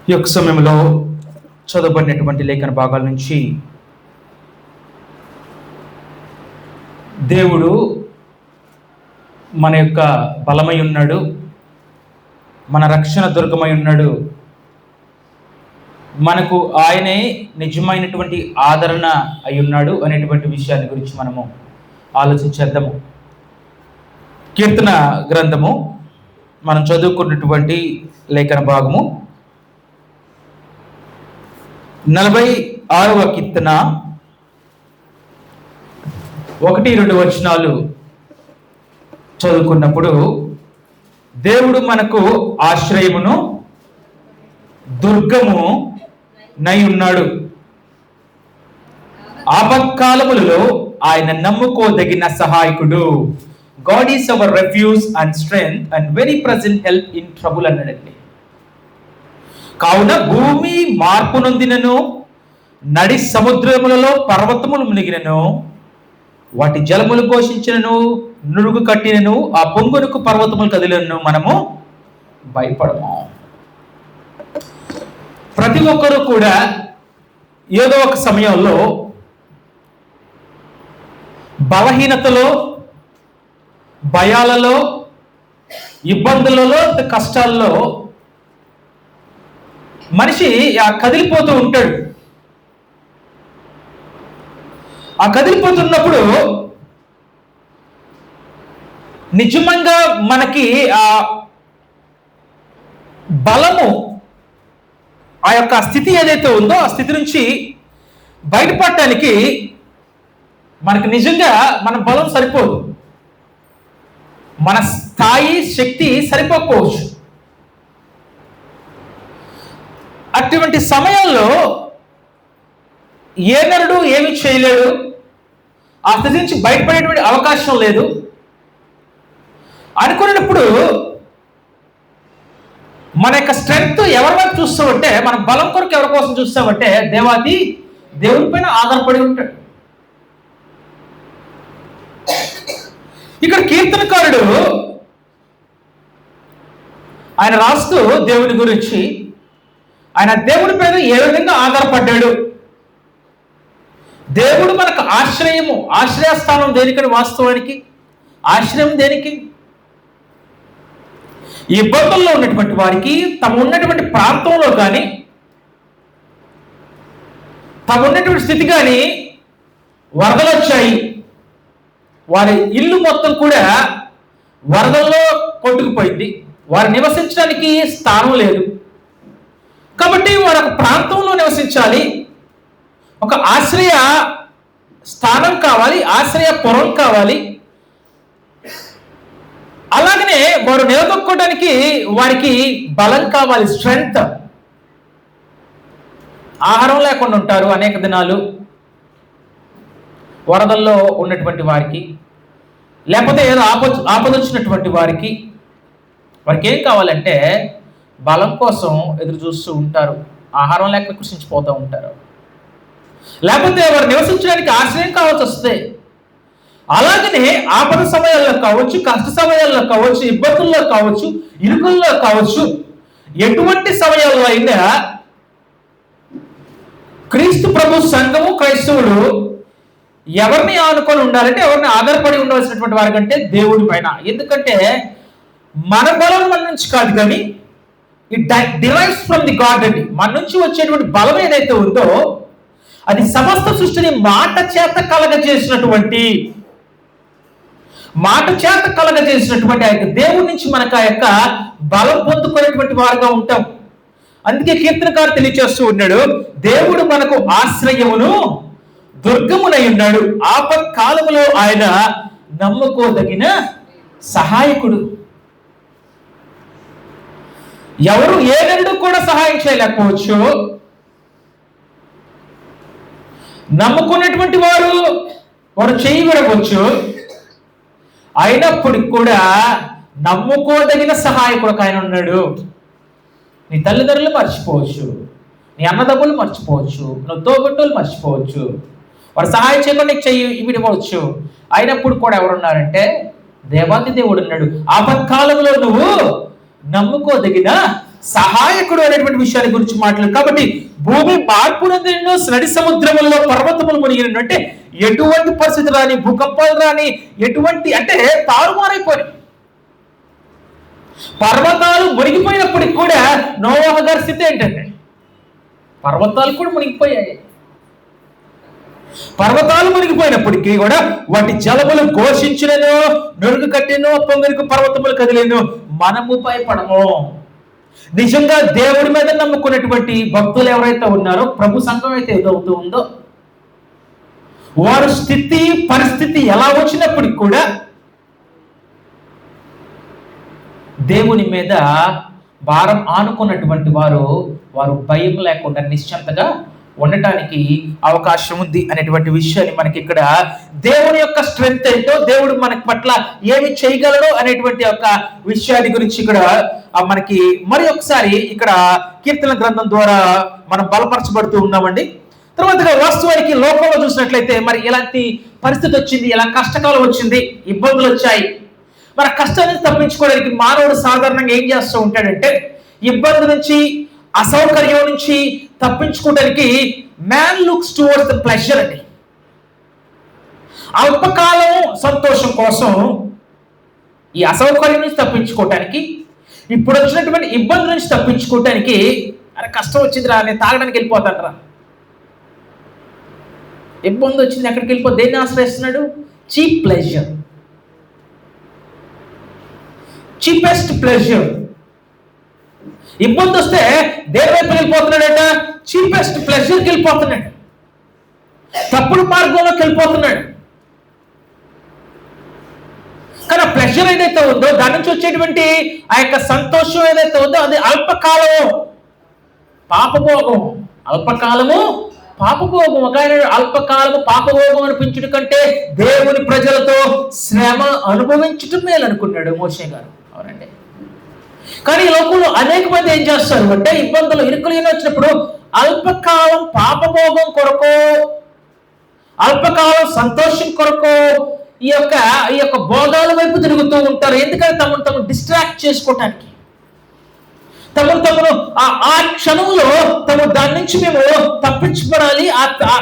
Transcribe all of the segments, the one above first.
ఈ యొక్క సమయంలో చదవబడినటువంటి లేఖన భాగాల నుంచి దేవుడు మన యొక్క బలమై ఉన్నాడు, మన రక్షణ దుర్గమై ఉన్నాడు, మనకు ఆయనే నిజమైనటువంటి ఆదరణ అయి ఉన్నాడు అనేటువంటి విషయాన్ని గురించి మనము ఆలోచించేద్దాము. కీర్తన గ్రంథము మనం చదువుకున్నటువంటి లేఖన భాగము 46వ కీర్తన 1-2 వచనాలు చదువుకున్నప్పుడు, దేవుడు మనకు ఆశ్రయమును దుర్గము నై ఉన్నాడు, ఆపత్కాలములలో ఆయన నమ్ముకోదగిన సహాయకుడు. God is our refuge and strength and very present help in trouble అన్నాడండి. కావున భూమి మార్పు నొందినను, నడి సముద్రములలో పర్వతములు మునిగినను, వాటి జలములు ఘోషించినను, నురుగు కట్టినను, ఆ పొంగునకు పర్వతములు కదిలినను మనము భయపడము. ప్రతి ఒక్కరూ కూడా ఏదో ఒక సమయంలో బలహీనతలో, భయాలలో, ఇబ్బందులలో, కష్టాల్లో మనిషి కదిలిపోతూ ఉంటాడు. ఆ కదిలిపోతున్నప్పుడు నిజంగా మనకి ఆ బలము, ఆ యొక్క స్థితి ఏదైతే ఉందో ఆ స్థితి నుంచి బయటపడటానికి మనకు నిజంగా మన బలం సరిపోదు, మన స్థాయి శక్తి సరిపోకపోవచ్చు. అటువంటి సమయంలో ఏ నరుడు ఏమి చేయలేడు, ఆ స్థితి నుంచి బయటపడేటువంటి అవకాశం లేదు అనుకున్నప్పుడు మన యొక్క స్ట్రెంగ్త్ ఎవరి వైపు చూస్తామంటే, మన బలం కొరకు ఎవరి కోసం చూస్తామంటే దేవాది దేవుని పైన ఆధారపడి ఉంటాడు. ఇక్కడ కీర్తనకారుడు ఆయన రాస్తూ దేవుని గురించి, ఆయన దేవుడి పైన ఏ విధంగా ఆధారపడ్డాడు, దేవుడు మనకు ఆశ్రయము, ఆశ్రయస్థానం దేనికని, వాస్తవానికి ఆశ్రయం దేనికి? ఈ ఇబ్బందుల్లో ఉన్నటువంటి వారికి తమ ఉన్నటువంటి ప్రాంతంలో కానీ, తమ ఉన్నటువంటి స్థితి కానీ వరదలు వచ్చాయి, వారి ఇల్లు మొత్తం కూడా వరదల్లో కొట్టుకుపోయింది, వారు నివసించడానికి స్థానం లేదు. కాబట్టి వారు ఒక ప్రాంతంలో నివసించాలి, ఒక ఆశ్రయ స్థానం కావాలి, ఆశ్రయ పురం కావాలి. అలాగనే వారు నిలదొక్కోవడానికి వారికి బలం కావాలి, స్ట్రెంగ్త్. ఆహారం లేకుండా ఉంటారు అనేక దినాలు వరదల్లో ఉన్నటువంటి వారికి, లేకపోతే ఏదో ఆపదొచ్చినటువంటి వారికి ఏం కావాలంటే బలం కోసం ఎదురు చూస్తూ ఉంటారు, ఆహారం లేక కృషించిపోతూ ఉంటారు, లేకపోతే వారు నివసించడానికి ఆశ్రయం కావాల్సి వస్తే. అలాగనే ఆపద సమయాల్లో కావచ్చు, కష్ట సమయాల్లో కావచ్చు, ఇబ్బందుల్లో కావచ్చు, ఇరుకుల్లో కావచ్చు, ఎటువంటి సమయాల్లో అయినా క్రీస్తు ప్రభు సంఘము, క్రైస్తవులు ఎవరిని ఆనుకొని ఉండాలంటే, ఎవరిని ఆధారపడి ఉండవలసినటువంటి వారి కంటే దేవుడి పైన. ఎందుకంటే మన బలం మన నుంచి కాదు, కానీ it derives from the God అండి. మన నుంచి వచ్చేటువంటి బలం ఏదైతే ఉందో అది సమస్త సృష్టిని మాట చేత కలగజేసినటువంటి ఆ యొక్క దేవుడి నుంచి మనకు ఆ యొక్క బలం పొందుకునేటువంటి వారుగా ఉంటాం. అందుకే కీర్తనకారు తెలియచేస్తూ ఉన్నాడు, దేవుడు మనకు ఆశ్రయమును దుర్గమునై ఉన్నాడు, ఆపత్కాలములో ఆయన నమ్ముకోదగిన సహాయకుడు. ఎవరు ఏ నరుడు కూడా సహాయం చేయలేకపోవచ్చు, నమ్ముకున్నటువంటి వారు చేయి విడవచ్చు, అయినప్పటికి కూడా నమ్ముకోదగిన సహాయకుడు ఆయన ఉన్నాడు. నీ తల్లిదండ్రులు మర్చిపోవచ్చు, నీ అన్నదమ్ములు మర్చిపోవచ్చు, నువ్వు తోబుట్టులు మర్చిపోవచ్చు, వారు సహాయం చేయకుండా నీకు చెయ్యి విడవచ్చు. అయినప్పుడు కూడా ఎవరున్నారంటే దేవాది దేవుడు అన్నాడు, ఆపత్కాలంలో నువ్వు నమ్ముకోదగిన సహాయకుడు అనేటువంటి విషయాల గురించి మాట్లాడు. కాబట్టి భూమి మార్పు నొందినను, నడి సముద్రములలో పర్వతములు మునిగినను, అంటే ఎటువంటి పరిస్థితి రాని, భూకంపాలు రాని, ఎటువంటి అంటే తారుమారైపోయి పర్వతాలు మునిగిపోయినప్పటికి కూడా నోవహు గారి స్థితి ఏంటంటే పర్వతాలు కూడా మునిగిపోయాయి. పర్వతాలు మునిగిపోయినప్పటికీ కూడా వాటి జలములు ఘోషించినను, నురుగు కట్టెను, పొంగరికి పర్వతములు కదిలేను, మనము భయపడము. నిజంగా దేవుడి మీద నమ్ముకున్నటువంటి భక్తులు ఎవరైతే ఉన్నారో, ప్రభు సంఘం అయితే ఏదవుతూ ఉందో, వారి స్థితి పరిస్థితి ఎలా వచ్చినప్పటికి కూడా దేవుని మీద భారం ఆనుకున్నటువంటి వారు భయం లేకుండా నిశ్చింతగా ఉండటానికి అవకాశం ఉంది అనేటువంటి విషయాన్ని మనకి ఇక్కడ దేవుని యొక్క స్ట్రెంగ్త్ ఏంటో, దేవుడు మనకి పట్ల ఏమి చేయగలడో అనేటువంటి యొక్క విషయాన్ని గురించి ఇక్కడ మనకి మరి ఒకసారి ఇక్కడ కీర్తన గ్రంథం ద్వారా మనం బలపరచబడుతూ ఉన్నామండి. తర్వాతగా వాస్తవానికి లోకంలో చూసినట్లయితే మరి ఇలాంటి పరిస్థితి వచ్చింది, ఇలా కష్టకాలం వచ్చింది, ఇబ్బందులు వచ్చాయి. మరి కష్టాన్ని తప్పించుకోవడానికి మానవుడు సాధారణంగా ఏం చేస్తూ ఉంటాడంటే, ఇబ్బంది నుంచి, అసౌకర్యం నుంచి తప్పించుకోవడానికి man looks towards the pleasure అండి. అల్పకాలం సంతోషం కోసం ఈ అసౌకర్యం నుంచి తప్పించుకోవటానికి, ఇప్పుడు వచ్చినటువంటి ఇబ్బంది నుంచి తప్పించుకోవటానికి, అరే కష్టం వచ్చిందిరా నేను తాగడానికి వెళ్ళిపోతానరా, ఇబ్బంది వచ్చింది ఎక్కడికి వెళ్ళిపో, దేన్ని ఆశ్రయిస్తున్నాడు? Cheap pleasure, cheapest pleasure. ఇబ్బంది వస్తే దేని వైపు వెళ్ళిపోతున్నాడట? చీపెస్ట్ ప్లెజర్కి వెళ్ళిపోతున్నాడు, తప్పుడు మార్గంలోకి వెళ్ళిపోతున్నాడు. కానీ ప్లెజర్ ఏదైతే ఉందో, దాని నుంచి వచ్చేటువంటి ఆ యొక్క సంతోషం ఏదైతే ఉందో, అది అల్పకాలము పాపభోగం. అల్పకాలము పాపభోగం. ఒక ఆయన అల్పకాలము పాపభోగం అనిపించడం కంటే దేవుని ప్రజలతో శ్రమ అనుభవించటం మేలు అనుకున్నాడు మోషే గారు. అవునండి. కానీ ఈ లోకంలో అనేక మంది ఏం చేస్తారు అంటే, ఇబ్బందులు ఇరుకులు వచ్చినప్పుడు అల్పకాలం పాపభోగం కొరకు, అల్పకాలం సంతోషం కొరకు ఈ యొక్క భోగాల వైపు తిరుగుతూ ఉంటారు. ఎందుకంటే తమను డిస్ట్రాక్ట్ చేసుకోవటానికి, తమను ఆ క్షణంలో దాని నుంచి మేము తప్పించబడాలి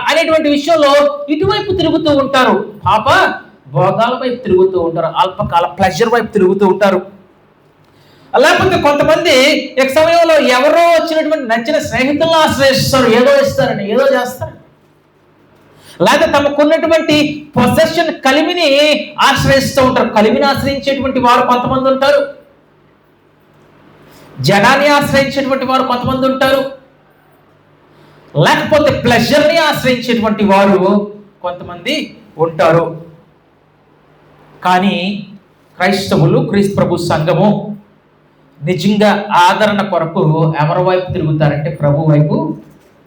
అనేటువంటి విషయంలో ఇటువైపు తిరుగుతూ ఉంటారు. పాప భోగాల వైపు తిరుగుతూ ఉంటారు, అల్పకాల ప్లెజర్ వైపు తిరుగుతూ ఉంటారు. లేకపోతే కొంతమంది ఈ సమయంలో ఎవరో వచ్చినటువంటి నచ్చిన స్నేహితులను ఆశ్రయిస్తారు, ఏదో ఇస్తారని, ఏదో చేస్తారు. లేకపోతే తమకున్నటువంటి పొసెషన్ కలిమిని ఆశ్రయిస్తూ ఉంటారు. కలిమిని ఆశ్రయించేటువంటి వారు కొంతమంది ఉంటారు, జనాన్ని ఆశ్రయించేటువంటి వారు కొంతమంది ఉంటారు, లేకపోతే ప్లెజర్ని ఆశ్రయించేటువంటి వారు కొంతమంది ఉంటారు. కానీ క్రైస్తవులు, క్రీస్తు ప్రభు సంఘము నిజంగా ఆదరణ కొరకు ఎవరి వైపు తిరుగుతారంటే ప్రభు వైపు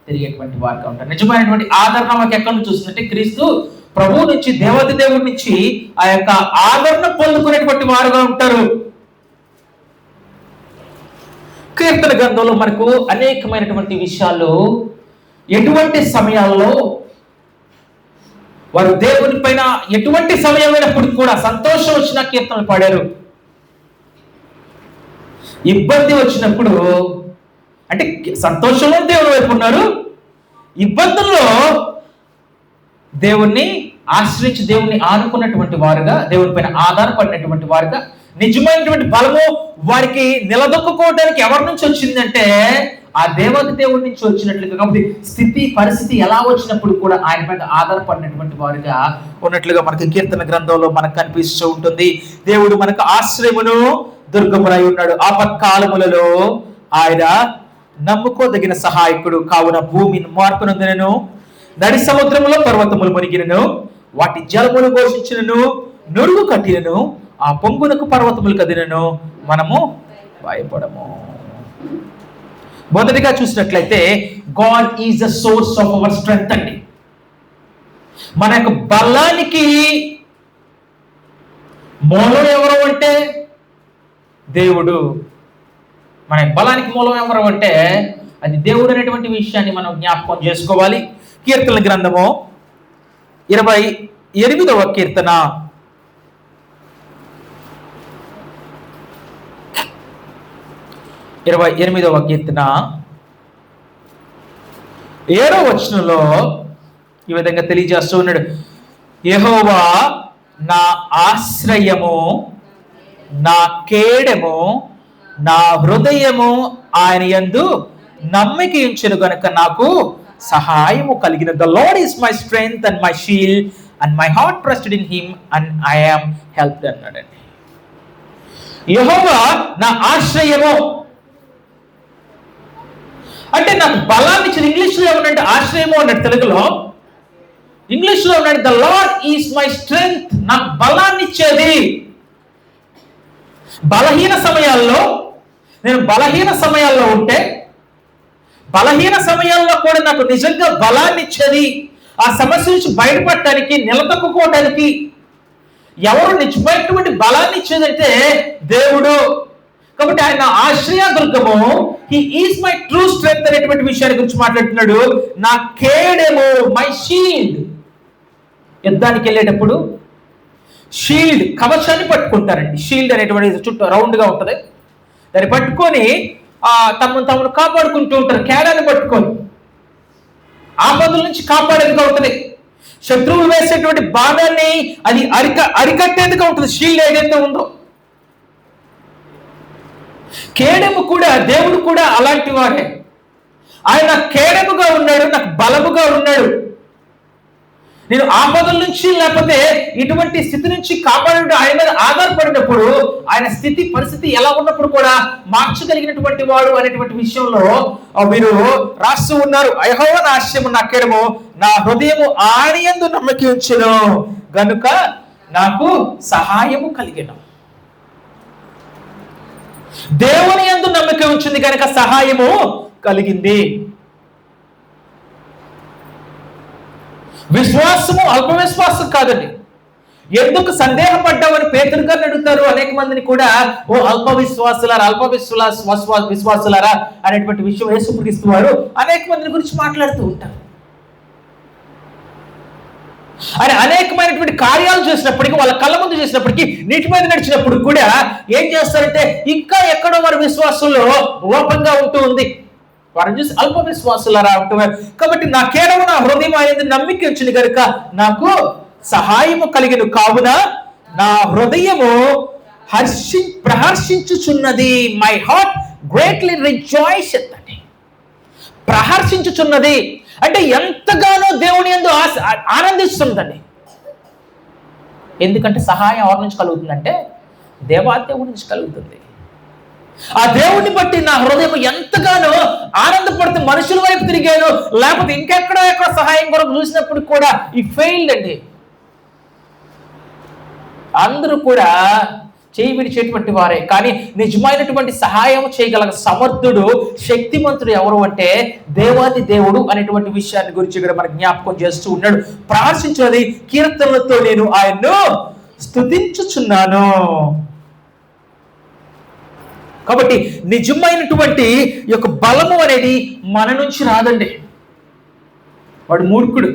తిరిగేటువంటి వారుగా ఉంటారు. నిజమైనటువంటి ఆదరణ మాకు ఎక్కడి నుంచి వస్తుందంటే, క్రీస్తు ప్రభు నుంచి, దేవాది దేవుడి నుంచి ఆ యొక్క ఆదరణ పొందుకునేటువంటి వారుగా ఉంటారు. కీర్తన గ్రంథంలో మనకు అనేకమైనటువంటి విషయాలు, ఎటువంటి సమయాల్లో వారు దేవుని పైన ఎటువంటి సమయమైనప్పటికీ కూడా సంతోషం వచ్చిన కీర్తనలు పాడారు. ఇబ్బంది వచ్చినప్పుడు అంటే సంతోషంలో దేవుని వైపు ఉన్నారు, ఇబ్బందుల్లో దేవుణ్ణి ఆశ్రయించి దేవుణ్ణి ఆనుకున్నటువంటి వారుగా, దేవుని పైన ఆధారపడినటువంటి వారుగా, నిజమైనటువంటి బలము వారికి నిలదొక్కుకోవడానికి ఎవరి నుంచి వచ్చిందంటే ఆ దేవత దేవుడి నుంచి వచ్చినట్లుగా. కాబట్టి స్థితి పరిస్థితి ఎలా వచ్చినప్పుడు కూడా ఆయన మీద ఆధారపడినటువంటి వారుగా ఉన్నట్లుగా మనకి కీర్తన గ్రంథంలో మనకు కనిపిస్తూ ఉంటుంది. దేవుడు మనకు ఆశ్రయమును దుర్గమునై ఉన్నాడు, ఆపత్కాలములలో ఆయన నమ్ముకోదగిన సహాయకుడు. కావున భూమిని మార్పు నొందినను, నడి సముద్రములో పర్వతములు మునిగినను, వాటి జలములు ఘోషించినను, నురుగు కట్టినను, ఆ పొంగునకు పర్వతములు కదినను, మనము భయపడము. మొదటిగా చూసినట్లయితే God is the source of our strength అండి. మన యొక్క బలానికి మూలం ఎవరు అంటే దేవుడు. మన బలానికి మూలం ఎవరు అంటే అది దేవుడు అనేటువంటి విషయాన్ని మనం జ్ఞాపకం చేసుకోవాలి. కీర్తన గ్రంథము 28వ కీర్తన 28వ కీర్తన 7వ వచనంలో ఈ విధంగా తెలియజేస్తూ ఉన్నాడు. యెహోవా నా ఆశ్రయము, నా కేడము, నా హృదయము ఆయన యందు నమ్మిక ఉంచెను గనుక నాకు సహాయము కలిగిన. The lord is my strength and my shield and my heart trusted in him and I am helped అన్నాడండి. యెహోవా నా ఆశ్రయము అంటే నాకు బలాన్ని ఇచ్చింది. ఇంగ్లీష్లో ఏమన్నాడు? ఆశ్రయము అన్నాడు. తెలుగులో ఇంగ్లీష్లో ఉన్నాడు the lord is my strength, నాకు బలాన్ని ఇచ్చేది. బలహీన సమయాల్లో, నేను బలహీన సమయాల్లో ఉంటే, బలహీన సమయాల్లో కూడా నాకు నిజంగా బలాన్ని ఇచ్చేది. ఆ సమస్య నుంచి బయటపడటానికి, నిలదొక్కుకోవడానికి ఎవరు నిజమైనటువంటి బలాన్ని ఇచ్చేదంటే దేవుడు. కాబట్టి ఆయన ఆశ్రయ దుర్గము, he is my true strength అనేటువంటి విషయాన్ని గురించి మాట్లాడుతున్నాడు. నా కేడెము, మై షీల్డ్. యుద్ధానికి వెళ్ళేటప్పుడు షీల్డ్, కవచాన్ని పట్టుకుంటారండి. షీల్డ్ అనేటువంటి చుట్టూ రౌండ్గా ఉంటుంది, దాన్ని పట్టుకొని తమను కాపాడుకుంటూ ఉంటారు. కేడాన్ని పట్టుకొని ఆపదల నుంచి కాపాడేదిగా ఉంటుంది. శత్రువులు వేసేటువంటి బాణాన్ని అది అరికట్టేదిగా ఉంటుంది షీల్డ్ ఏదైతే ఉందో. కేడెము కూడా, దేవుడు కూడా అలాంటి వాడే. ఆయన కేడెముగా ఉన్నాడు, నాకు బలముగా ఉన్నాడు. నేను ఆపదల నుంచి లేకపోతే ఇటువంటి స్థితి నుంచి కాపాడు ఆయన మీద ఆధారపడినప్పుడు, ఆయన స్థితి పరిస్థితి ఎలా ఉన్నప్పుడు కూడా మార్చగలిగినటువంటి వాడు అనేటువంటి విషయంలో మీరు రాస్తూ ఉన్నారు. యెహోవా నా ఆశ్రయము, నా కేడము, నా హృదయము ఆయన యందు నమ్మిక ఉంచెను గనుక నాకు సహాయము కలిగెను. దేవుని యందు నమ్మిక ఉంచింది కనుక సహాయము కలిగింది. విశ్వాసము అల్ప విశ్వాసం కాదండి. ఎందుకు సందేహపడ్డామని పేతురు గారిని అడుగుతారు అనేక మందిని కూడా. ఓ అల్ప విశ్వాసులారా, అల్ప విశ్వాసులారా అనేటువంటి విషయం యేసుక్రీస్తు వారు అనేక మందిని గురించి మాట్లాడుతూ ఉంటారు. ఆయన అనేకమైనటువంటి కార్యాలు చేసినప్పటికీ, వాళ్ళ కళ్ళ ముందు చేసినప్పటికీ, నీటి మీద నడిచినప్పుడు కూడా ఏం చేస్తారంటే ఇంకా ఎక్కడో వారి విశ్వాసంలో లోపంగా ఉంటూ ఉంది. వారిని చూసి అల్ప విశ్వాసులారా అంటున్నారు. కాబట్టి నా కేడము, నా హృదయం అనేది నమ్మిక వచ్చింది కనుక నాకు సహాయము కలిగిన. కావున నా హృదయము ప్రహర్షించుచున్నది. మై హార్ట్ గ్రేట్లీ రిజాయిసెత్ అంటే ప్రహర్షించుచున్నది అంటే ఎంతగానో దేవుని యందు ఆనందిస్తుందండి. ఎందుకంటే సహాయం ఎవరి నుంచి కలుగుతుందంటే దేవాదేవుడి నుంచి కలుగుతుంది. ఆ దేవుడిని బట్టి నా హృదయం ఎంతగానో ఆనందపడితే, మనుషుల వైపు తిరిగాను లేకపోతే ఇంకెక్కడో ఎక్కడ సహాయం కొరకు చూసినప్పుడు కూడా ఈ ఫెయిల్డ్ అండి. అందరూ కూడా చేయి విడిచేటువంటి వారే. కానీ నిజమైనటువంటి సహాయం చేయగల సమర్థుడు, శక్తిమంతుడు ఎవరు అంటే దేవాది దేవుడు అనేటువంటి విషయాన్ని గురించి కూడా మనకు జ్ఞాపకం చేస్తూ ఉన్నాడు. ప్రార్థించినది కీర్తనలతో నేను ఆయన్ను స్తుతించుచున్నాను. కాబట్టి నిజమైనటువంటి యొక్క బలము అనేది మన నుంచి రాదండి. వాడు మూర్ఖుడు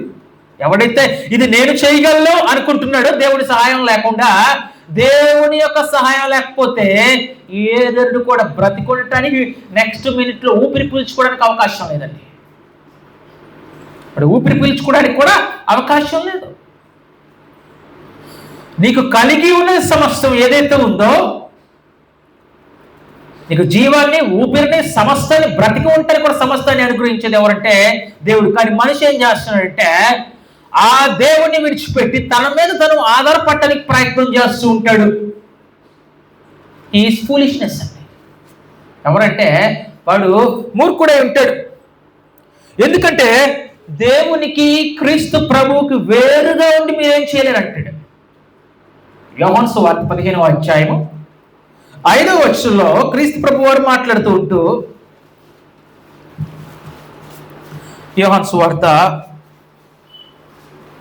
ఎవడైతే ఇది నేను చేయగలను అనుకుంటున్నాడో దేవుడి సహాయం లేకుండా, దేవుని యొక్క సహాయం లేకపోతే ఏదైనా కూడా బ్రతికొనటానికి నెక్స్ట్ మినిట్లో ఊపిరి పీల్చుకోవడానికి అవకాశం లేదండి. వాడు ఊపిరి పీల్చుకోవడానికి కూడా అవకాశం లేదు. నీకు కలిగి ఉన్న సమస్తం ఏదైతే ఉందో, నీకు జీవాన్ని, ఊపిరిని, సమస్తాన్ని, బ్రతికి ఉంటానికి కూడా సమస్తాన్ని అనుగ్రహించేది ఎవరంటే దేవుడు. కానీ మనిషి ఏం చేస్తున్నాడంటే ఆ దేవుడిని విడిచిపెట్టి తన మీద తను ఆధారపడటానికి ప్రయత్నం చేస్తూ ఉంటాడు. ఈ ఫూలిష్నెస్ అండి. ఎవరంటే వాడు మూర్ఖుడై ఉంటాడు. ఎందుకంటే దేవునికి, క్రీస్తు ప్రభువుకి వేరుగా ఉండి మీరేం చేయలేరు అంటాడు. యోహాను సువార్త 15వ అధ్యాయము 5వ వచనంలో క్రీస్తు ప్రభు వారు మాట్లాడుతూ ఉంటూ, యోహాను సువార్త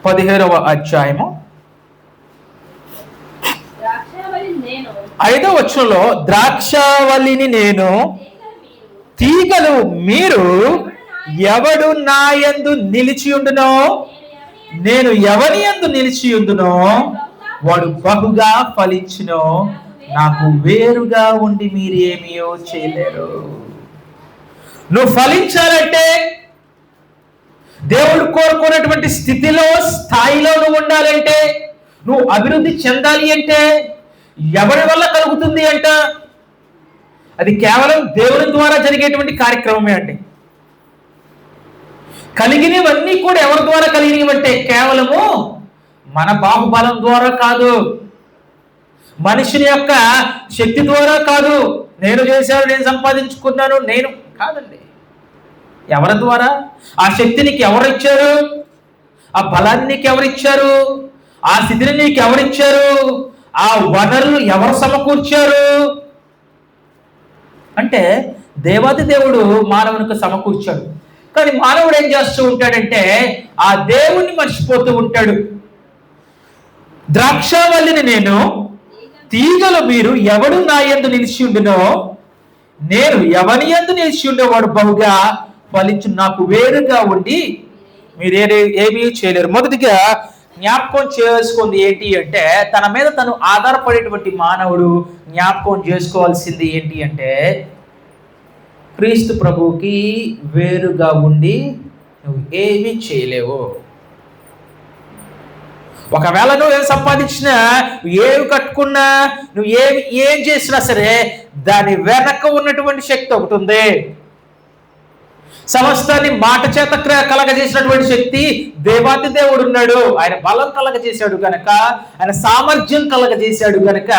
15వ అధ్యాయము 5వ వచనంలో, ద్రాక్షావల్లిని నేను, తీగలు మీరు, ఎవడు నా యందు నిలిచియుండునో, నేను ఎవని యందు నిలిచియుండునో వాడు బహుగా ఫలించును. నాకు వేరుగా ఉండి మీరు ఏమీయో చేయలేరు. నువ్వు ఫలించాలంటే, దేవుడు కోరుకున్నటువంటి స్థితిలో, స్థాయిలో నువ్వు ఉండాలంటే, నువ్వు అభివృద్ధి చెందాలి అంటే ఎవరి వల్ల కలుగుతుంది అంట? అది కేవలం దేవుని ద్వారా జరిగేటువంటి కార్యక్రమమే అండి. కలిగినవన్నీ కూడా ఎవరి ద్వారా కలిగినవంటే కేవలము మన బాహుబలం ద్వారా కాదు, మనిషిని యొక్క శక్తి ద్వారా కాదు. నేను చేశాను, నేను సంపాదించుకున్నాను, నేను కాదండి. ఎవరి ద్వారా? ఆ శక్తి నీకు ఎవరిచ్చారు? ఆ బలాన్ని నీకు ఎవరిచ్చారు? ఆ స్థితిని నీకు ఎవరిచ్చారు? ఆ వనరులు ఎవరు సమకూర్చారు? అంటే దేవాది దేవుడు మానవునికి సమకూర్చాడు. కానీ మానవుడు ఏం చేస్తూ ఉంటాడంటే ఆ దేవుణ్ణి మర్చిపోతూ ఉంటాడు. ద్రాక్షావల్లిని నేను, తీగలు మీరు, ఎవడు నా యందు నిలిచి ఉండునో నేను ఎవని యందు నిలిచి ఉండేవాడు బహుగా ఫలించు. నాకు వేరుగా ఉండి మీరు ఏమీ చేయలేరు. మొదటిగా జ్ఞాపకం చేసుకుంది ఏంటి అంటే, తన మీద తను ఆధారపడేటువంటి మానవుడు జ్ఞాపకం చేసుకోవాల్సింది ఏంటి అంటే, క్రీస్తు ప్రభువుకి వేరుగా ఉండి నువ్వు ఏమీ చేయలేవు. ఒకవేళ నువ్వు ఏం సంపాదించినా, ఏమి కట్టుకున్నా, నువ్వు ఏం చేసినా సరే దాని వెనక ఉన్నటువంటి శక్తి ఒకటి ఉంది. సమస్తాన్ని మాట చేత కలగజేసినటువంటి శక్తి దేవాతి దేవుడు ఉన్నాడు. ఆయన బలం కలగజేశాడు గనక, ఆయన సామర్థ్యం కలగజేశాడు గనక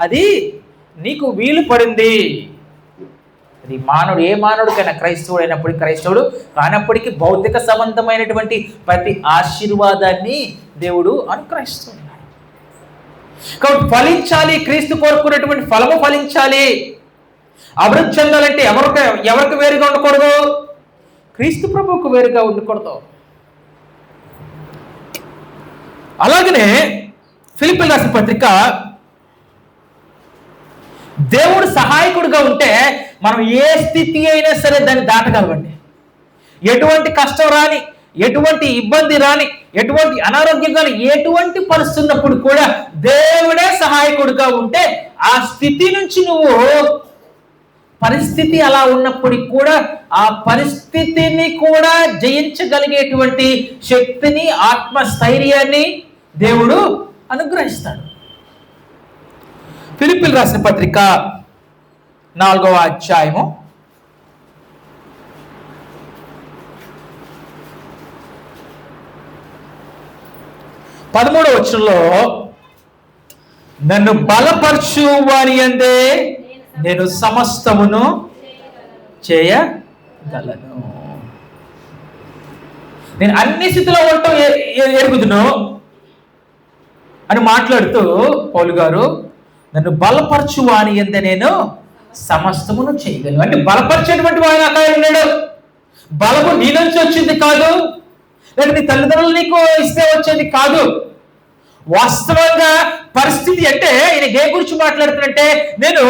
అది నీకు వీలు పడింది. అది మానవుడు, ఏ మానవుడికైనా, క్రైస్తవుడు అయినప్పటికీ, క్రైస్తవుడు కానప్పటికీ భౌతిక సంబంధమైనటువంటి ప్రతి ఆశీర్వాదాన్ని దేవుడు అనుగ్రహిస్తున్నాడు. కాబట్టి ఫలించాలి, క్రీస్తు కోరుకున్నటువంటి ఫలము ఫలించాలి. అభివృద్ధి చెందాలంటే ఎవరికి వేరుగా ఉండకూడదు? క్రీస్తు ప్రభువుకు వేరుగా ఉండకూడదు. అలాగనే ఫిలిప్పీయులకు రాసిన పత్రిక, దేవుడు సహాయకుడిగా ఉంటే మనం ఏ స్థితి అయినా సరే దాన్ని దాటగలవండి. ఎటువంటి కష్టం రాని, ఎటువంటి ఇబ్బంది రాని, ఎటువంటి అనారోగ్యం కానీ, ఎటువంటి పరిస్థితి ఉన్నప్పుడు కూడా దేవుడే సహాయకుడిగా ఉంటే ఆ స్థితి నుంచి నువ్వు, పరిస్థితి అలా ఉన్నప్పటికి కూడా ఆ పరిస్థితిని కూడా జయించగలిగేటువంటి శక్తిని, ఆత్మస్థైర్యాన్ని దేవుడు అనుగ్రహిస్తాడు. ఫిలిప్పీయులకు రాసిన పత్రిక 4వ అధ్యాయము 13వ వచనంలో, నన్ను బలపరచు వాని యందే నేను సమస్తమును చేయగలను. నేను అన్ని స్థితిలో ఉండటం ఎరుగుదును అని మాట్లాడుతూ పౌలు గారు, నన్ను బలపరచు వాని యందే నేను సమస్తమును చేయగలను. అంటే బలపరిచేటువంటి వాడు అక్కడ ఉన్నాడు. బలము నీ నుంచి వచ్చింది కాదు, లేక నీ తల్లిదండ్రులు నీకు ఇస్తే వచ్చేది కాదు. వాస్తవంగా పరిస్థితి అంటే ఈయన ఏ గురించి మాట్లాడుతున్నట్టే, నేను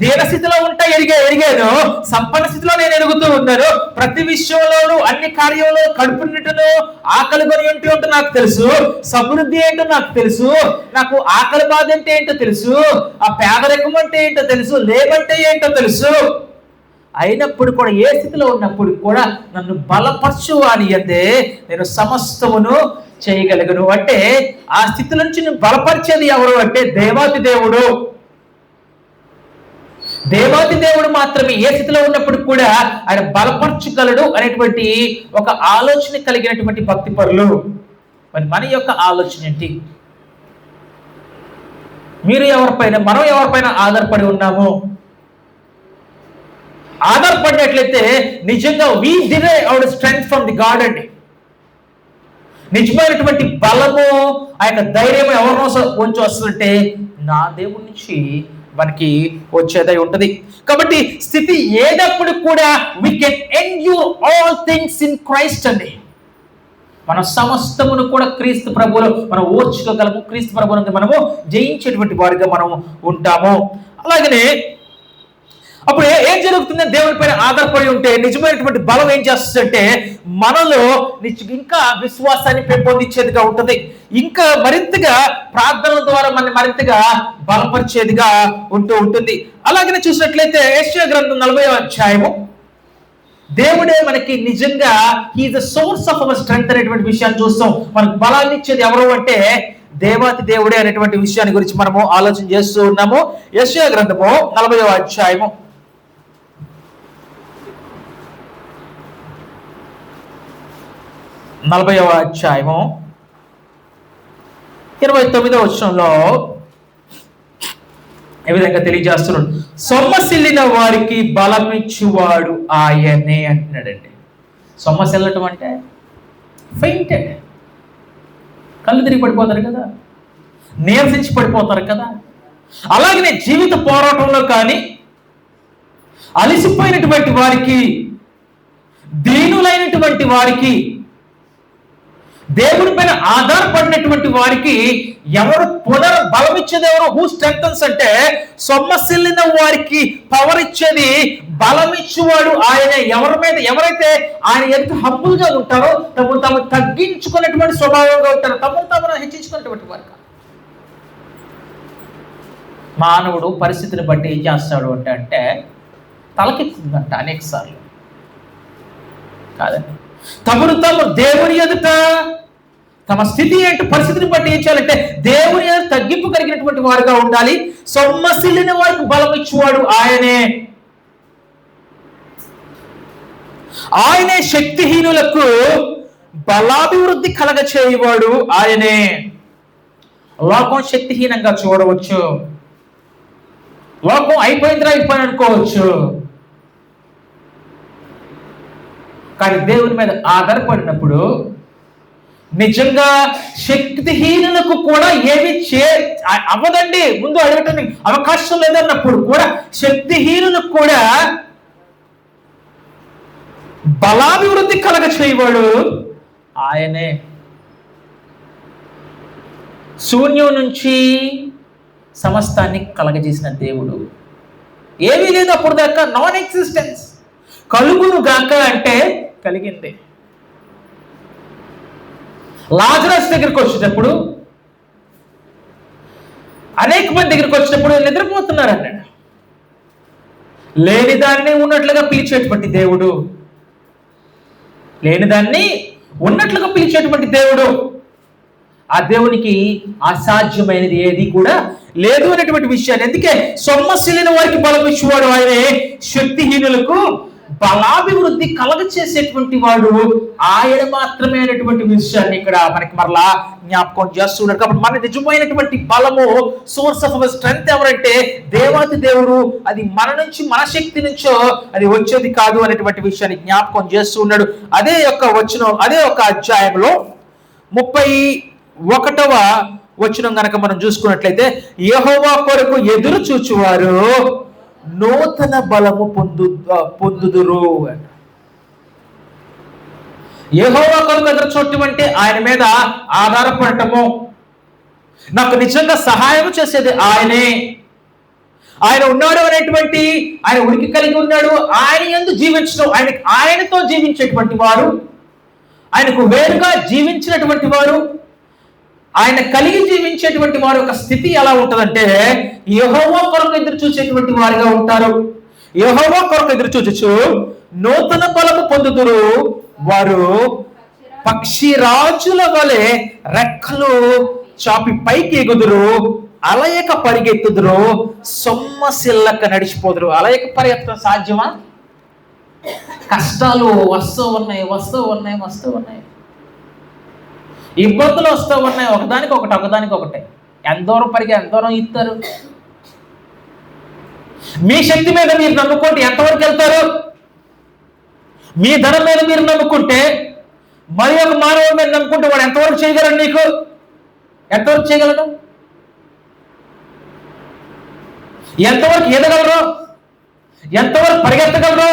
దీనస్థితిలో ఉంటా ఎరిగాను, సంపన్న స్థితిలో నేను ఎరుగుతూ ఉన్నాను. ప్రతి విషయంలోనూ, అన్ని కార్యంలో కడుపు నిండును, ఆకలి కొని ఉంటూ నాకు తెలుసు, సమృద్ధి ఏంటో నాకు తెలుసు, నాకు ఆకలి బాధ అంటే ఏంటో తెలుసు, ఆ పేదరికం అంటే ఏంటో తెలుసు, లేవంటే ఏంటో తెలుసు. అయినప్పుడు కూడా, ఏ స్థితిలో ఉన్నప్పుడు కూడా నన్ను బలపరచు అని అందే నేను సమస్తమును చేయగలను. అంటే ఆ స్థితి నుంచి నువ్వు బలపరిచేది ఎవరు అంటే దేవాతి దేవుడు. దేవాతి దేవుడు మాత్రమే ఏ స్థితిలో ఉన్నప్పుడు కూడా ఆయన బలపరచగలడు అనేటువంటి ఒక ఆలోచన కలిగినటువంటి భక్తి పరులు. మరి మన యొక్క ఆలోచన ఏంటి? మీరు ఎవరిపైన, మనం ఎవరిపైన ఆధారపడి ఉన్నాము? ఆధారపడినట్లయితే నిజంగా we derive hour strength from the God అండి. నిజమైనటువంటి బలము, ఆ యొక్క ధైర్యం ఎవరినో ఉంచి వస్తుందంటే నా దేవుడి నుంచి మనకి వచ్చేదై ఉంటది. కాబట్టి స్థితి ఏదప్పుడు కూడా we can endure all things in Christ అండి. మన సమస్తమును కూడా క్రీస్తు ప్రభువులో మనం ఓర్చుకోగలము. క్రీస్తు ప్రభువును మనము జయించేటువంటి వారిగా మనం ఉంటాము. అలాగనే అప్పుడు ఏం జరుగుతుంది? దేవుని పైన ఆధారపడి ఉంటే నిజమైనటువంటి బలం ఏం చేస్తుందంటే మనలో ఇంకా విశ్వాసాన్ని పెంపొందించేదిగా ఉంటుంది, ఇంకా మరింతగా ప్రార్థనల ద్వారా మన మరింతగా బలపరిచేదిగా ఉంటుంది. అలాగనే చూసినట్లయితే యెషయా గ్రంథం 40వ అధ్యాయము, దేవుడే మనకి నిజంగా he is the source of our strength అనేటువంటి విషయాన్ని చూస్తాం. మనకు బలాన్ని ఇచ్చేది ఎవరు అంటే దేవాతి దేవుడే అనేటువంటి విషయాన్ని గురించి మనము ఆలోచన చేస్తూ ఉన్నాము. యెషయా గ్రంథము 40వ అధ్యాయము 29వ వచనంలో ఏ విధంగా తెలియజేస్తున్నాడు? సొమ్మసిల్లిన వారికి బలమిచ్చువాడు ఆయనే అంటున్నాడండి. సొమ్మసిల్లటం అంటే ఫెయింటెడ్, కళ్ళు తిరిగి పడిపోతారు కదా, నీరసించి పడిపోతారు కదా. అలాగనే జీవిత పోరాటంలో కానీ అలసిపోయినటువంటి వారికి, దీనులైనటువంటి వారికి, దేవుడి పైన ఆధారపడినటువంటి వారికి ఎవరు బలం ఇచ్చేది? ఎవరు? హూ స్ట్రెంగ్థన్స్ అంటే సొమ్మసిల్లిన వారికి పవర్ ఇచ్చేది, బలం ఇచ్చేవాడు ఆయనే. ఎవరైతే ఆయన ఎంత హంబుల్ గా ఉంటారో, తమను తగ్గించుకున్నటువంటి స్వభావంగా ఉంటారో, తమను హెచ్చించుకున్నటువంటి వారు. మానవుడు పరిస్థితిని బట్టి ఏం చేస్తాడు అంటే తలకెక్కుతుందంట అనేక సార్లు కాదండి. తమను దేవుని ఎదుట తమ స్థితి ఏంటి, పరిస్థితిని బట్టి ఏం చేయాలంటే దేవుని ఎదుట తగ్గింపు కలిగినటువంటి వారుగా ఉండాలి. సొమ్మసిల్లిన వారికి బలం ఇచ్చేవాడు ఆయనే. ఆయనే శక్తిహీనులకు బలాభివృద్ధి కలగ చేయవాడు ఆయనే. లోకం శక్తిహీనంగా చూడవచ్చు, లోకం అయిపోయిందిరా అయిపోయి అనుకోవచ్చు, కానీ దేవుని మీద ఆధారపడినప్పుడు నిజంగా శక్తిహీనులకు కూడా ఏమి అవ్వదండి. ముందు అడగటానికి అవకాశం లేదన్నప్పుడు కూడా శక్తిహీనులకు కూడా బలాభివృద్ధి కలగ చేయవాడు ఆయనే. శూన్యం నుంచి సమస్తాన్ని కలగజేసిన దేవుడు. ఏమీ లేదు అప్పుడు దాకా, నాన్ ఎగ్జిస్టెన్స్. కలుగును గాక అంటే కలిగింది. లాజరస్ దగ్గరికి వచ్చేటప్పుడు, అనేక మంది దగ్గరికి వచ్చినప్పుడు నిద్రపోతున్నారు అన్నాడు. లేని దాన్ని ఉన్నట్లుగా పిలిచేటువంటి దేవుడు, లేని దాన్ని ఉన్నట్లుగా పిలిచేటువంటి దేవుడు. ఆ దేవునికి అసాధ్యమైనది ఏది కూడా లేదు అనేటువంటి విషయాన్ని, అందుకే సొమ్మసిల్లిన వారికి బలం ఇచ్చేవాడు ఆయనే, శక్తిహీనులకు బలాభివృద్ధి కలగ చేసేటువంటి వాడు ఆయన మాత్రమే అనేటువంటి విషయాన్ని ఇక్కడ మనకి మరలా జ్ఞాపకం చేస్తున్నాడు. కాబట్టి మన నిజమైనటువంటి బలము, సోర్స్ ఆఫ్ అవర్ స్ట్రెంగ్త్ ఎవరంటే దేవాతి దేవుడు. అది మన నుంచి, మన శక్తి నుంచో అది వచ్చేది కాదు అనేటువంటి విషయాన్ని జ్ఞాపకం చేస్తూ ఉన్నాడు. అదే యొక్క అధ్యాయంలో 31వ వచనం గనక మనం చూసుకున్నట్లయితే, యెహోవా కొరకు ఎదురు చూచువారు నూతన బలము పొందుదురు. యెహోవా కొరకు ఎదురు చూడటం అంటే ఆయన మీద ఆధారపడటము. నాకు నిజంగా సహాయం చేసేది ఆయనే, ఆయన ఉన్నాడు అనేటువంటి, ఆయన ఉనికి కలిగి ఉన్నాడు, ఆయన యందు జీవించడం, ఆయనతో జీవించేటువంటి వారు, ఆయనకు వేరుగా జీవించినటువంటి వారు, ఆయన కలిగి జీవించేటువంటి వారి యొక్క స్థితి ఎలా ఉంటుందంటే యెహోవా కొరకు ఎదురు చూసేటువంటి వారిగా ఉంటారు. యెహోవా కొరకు ఎదురు చూచు నూతన బలము పొందుదురు. వారు పక్షిరాజుల వలె రెక్కలు చాపి పైకి ఎగుదురు, అలయక పరిగెత్తుదురు, సొమ్మసిల్లక నడిచిపోదురు. అలయక పరిగెత్తడం సాధ్యమా? కష్టాలు వస్తూ ఉన్నాయి. ఇబ్బందులు వస్తూ ఉన్నాయి, ఒకదానికొకటే. ఎంత దూరం ఎంత దూరం ఇస్తారు? మీ శక్తి మీద మీరు నమ్ముకుంటే ఎంతవరకు వెళ్తారు? మీ ధనం మీద మీరు నమ్ముకుంటే, మరి ఒక మానవుడి మీద నమ్ముకుంటే వాడు ఎంతవరకు చేయగలరు? నీకు ఎంతవరకు చేయగలరు? ఎంతవరకు ఎదగలరు? ఎంతవరకు పరిగెత్తగలరు?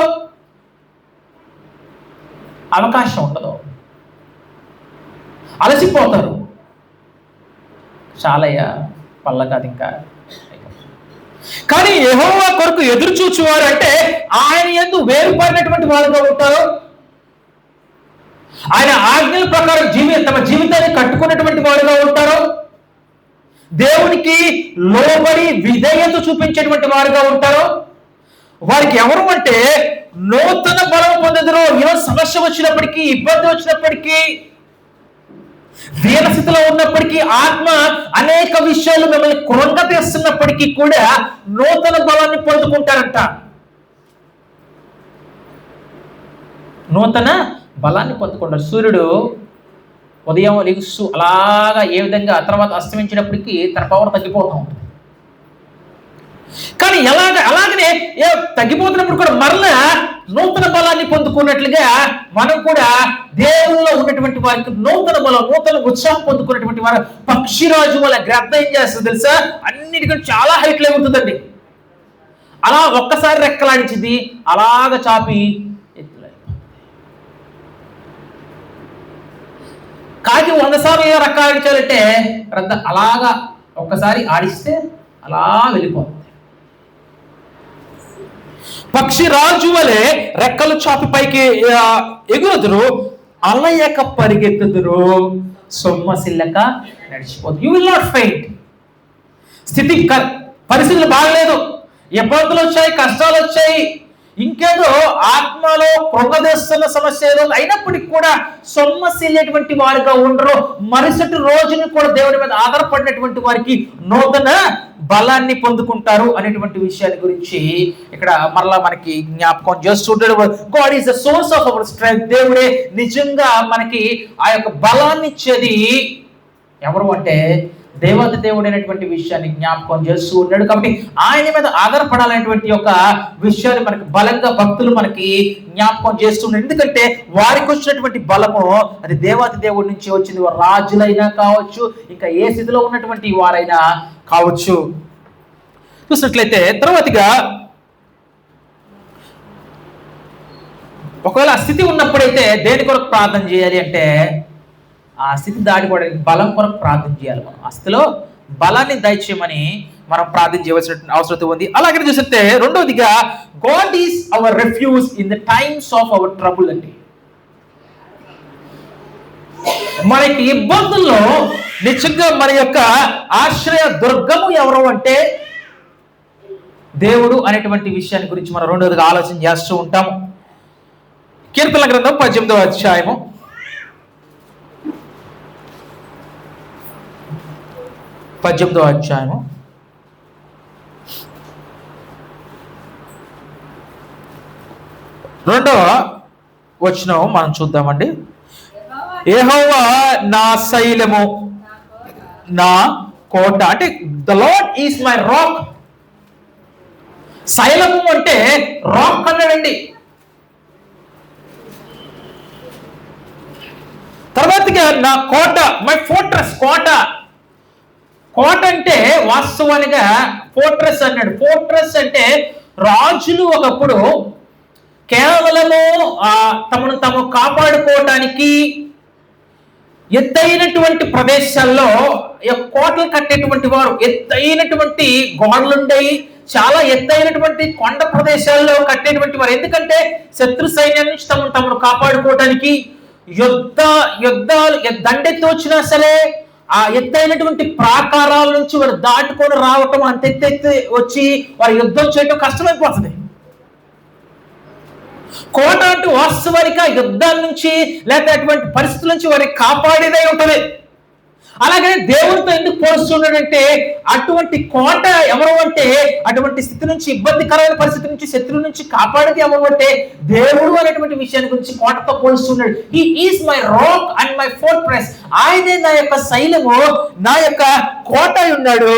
అవకాశం ఉండదు, అలసిపోతారు. చాలయ్య పల్ల కాదు ఇంకా. కానీ యెహోవా కొరకు ఎదురు చూచువారు అంటే ఆయన యందు వేరుపడినటువంటి వారుగా ఉంటారు, ఆయన ఆజ్ఞల ప్రకారం తమ జీవితాన్ని కట్టుకున్నటువంటి వారుగా ఉంటారు, దేవునికి లోబడి విధేయత చూపించేటువంటి వారుగా ఉంటారు. వారికి ఎవరు అంటే నూతన బలం పొందదురు. ఈరోజు సమస్య వచ్చినప్పటికీ, ఇబ్బంది వచ్చినప్పటికీ, దీనస్థితిలో ఉన్నప్పటికీ, ఆత్మ అనేక విషయాలు మిమ్మల్ని కృంగతీస్తున్నప్పటికీ కూడా నూతన బలాన్ని పొందుకుంటారంట. నూతన బలాన్ని పొందుకుంటారు. సూర్యుడు ఉదయం లెగుస్తూ అలాగా ఏ విధంగా తర్వాత అస్తమించినప్పటికీ తన పవర్ తగ్గిపోతూ ఉంటుంది. కానీ అలాగనే తగ్గిపోతున్నప్పుడు కూడా మరలా నూతన బలాన్ని పొందుకున్నట్లుగా మనం కూడా దేవుల్లో ఉన్నటువంటి వారికి నూతన బలం, నూతన ఉత్సాహం పొందుకున్నటువంటి వారు పక్షిరాజు వల్ల గ్రద్ద ఏం చేస్తుంది తెలుసా? అన్నిటికంటే చాలా హైట్లో ఉంటుందండి. అలా ఒక్కసారి రెక్కలాడించింది, అలాగ చాపి కాకి 100 సార్లు రెక్కలాడించాలంటే గ్రద్ద అలాగా ఒక్కసారి ఆడిస్తే అలా వెళ్ళిపోతుంది. పక్షి రాజు వలె రెక్కలు చాపి పైకి ఎగురుదురు, అలయక పరిగెత్తుదురు, సొమ్మసిల్లక నడిచిపోదు. You will not faint. పరిస్థితులు బాగలేదు, ఇబ్బందులు వచ్చాయి, కష్టాలు వచ్చాయి, ఇంకేదో ఆత్మలో కృంగదీస్తున్న సమస్య ఏదో అయినప్పటికీ కూడా సొమ్మసిల్లేటువంటి వారుగా ఉండరు. మరుసటి రోజుని కూడా దేవుడి మీద ఆధారపడినటువంటి వారికి నూతన బలాన్ని పొందుకుంటారు అనేటువంటి విషయాన్ని గురించి ఇక్కడ మరలా మనకి జ్ఞాపకం చేస్తుంటాడు. God is the source of our strength. దేవుడే నిజంగా మనకి ఆ యొక్క బలాన్ని ఇచ్చేది ఎవరు అంటే దేవత దేవుడు అనేటువంటి విషయాన్ని జ్ఞాపకం చేస్తూ ఉన్నాడు. కాబట్టి ఆయన మీద ఆధారపడాలనేటువంటి యొక్క విషయాన్ని మనకి బలంగా భక్తులు మనకి జ్ఞాపకం చేస్తున్నారు. ఎందుకంటే వారికి వచ్చినటువంటి బలము అది దేవత దేవుడి నుంచి వచ్చింది. వారు రాజులైనా కావచ్చు, ఇంకా ఏ స్థితిలో ఉన్నటువంటి వారైనా కావచ్చు. చూసినట్లయితే తర్వాతగా ఒకవేళ ఆ స్థితి ఉన్నప్పుడైతే దేని కొరకు ప్రార్థన చేయాలి అంటే ఆ స్థితి దాటిపోవడానికి బలం కొరకు ప్రార్థన చేయాలి. మనం ఆ స్థితిలో బలాన్ని దయచేయమని మనం ప్రార్థన చేయవలసిన అవసరం ఉంది. అలాగే చూస్తే రెండవదిగా God is our refuge in the times of our trouble అండి. మనకి ఇబ్బందుల్లో నిజంగా మన యొక్క ఆశ్రయ దుర్గము ఎవరు అంటే దేవుడు అనేటువంటి విషయాన్ని గురించి మనం రెండవదిగా ఆలోచన చేస్తూ ఉంటాము. కీర్తనల గ్రంథం 18వ అధ్యాయము 18వ అధ్యాయము 2వ వచనం మనం చూద్దామండి. యెహోవా నా శైలము, నా కోట అంటే the lord is my rock. శైలము అంటే రాక్ అన్నాడండి. తర్వాతగా నా కోట, మై ఫోర్ట్రెస్. కోట అంటే వాస్తవానిగా ఫోర్ట్రెస్ అన్నాడు. ఫోర్ట్రెస్ అంటే రాజులు ఒకప్పుడు కేవలము తమను తాము కాపాడుకోవడానికి ఎత్తైనటువంటి ప్రదేశాల్లో కోటలు కట్టేటువంటి వారు. ఎత్తైనటువంటి గోడలుండేవి, చాలా ఎత్తైనటువంటి కొండ ప్రదేశాల్లో కట్టేటువంటి వారు. ఎందుకంటే శత్రు సైన్యం నుంచి తమను కాపాడుకోవడానికి యుద్ధాలు దండెత్తి వచ్చినా సరే ఆ ఎత్తైనటువంటి ప్రాకారాల నుంచి వారు దాటుకొని రావటం, అంత ఎత్తెత్తి వచ్చి వారు యుద్ధం చేయటం కష్టమైపోతుంది. కోట అంటూ వాస్తవానికి యుద్ధాల నుంచి లేకపోతే అటువంటి పరిస్థితుల నుంచి వారికి కాపాడేదే ఉంటుంది. అలాగే దేవుడితో ఎందుకు పోలుస్తున్నాడంటే అటువంటి కోట ఎవరు అంటే అటువంటి స్థితి నుంచి, ఇబ్బందికరమైన పరిస్థితి నుంచి, శత్రువు నుంచి కాపాడేది ఎవరు అంటే దేవుడు అనేటువంటి విషయాన్ని గురించి కోటతో పోలుస్తున్నాడు. He is my rock and my fortress. ఆయనే నా యొక్క శైలము, నా యొక్క కోట ఉన్నాడు.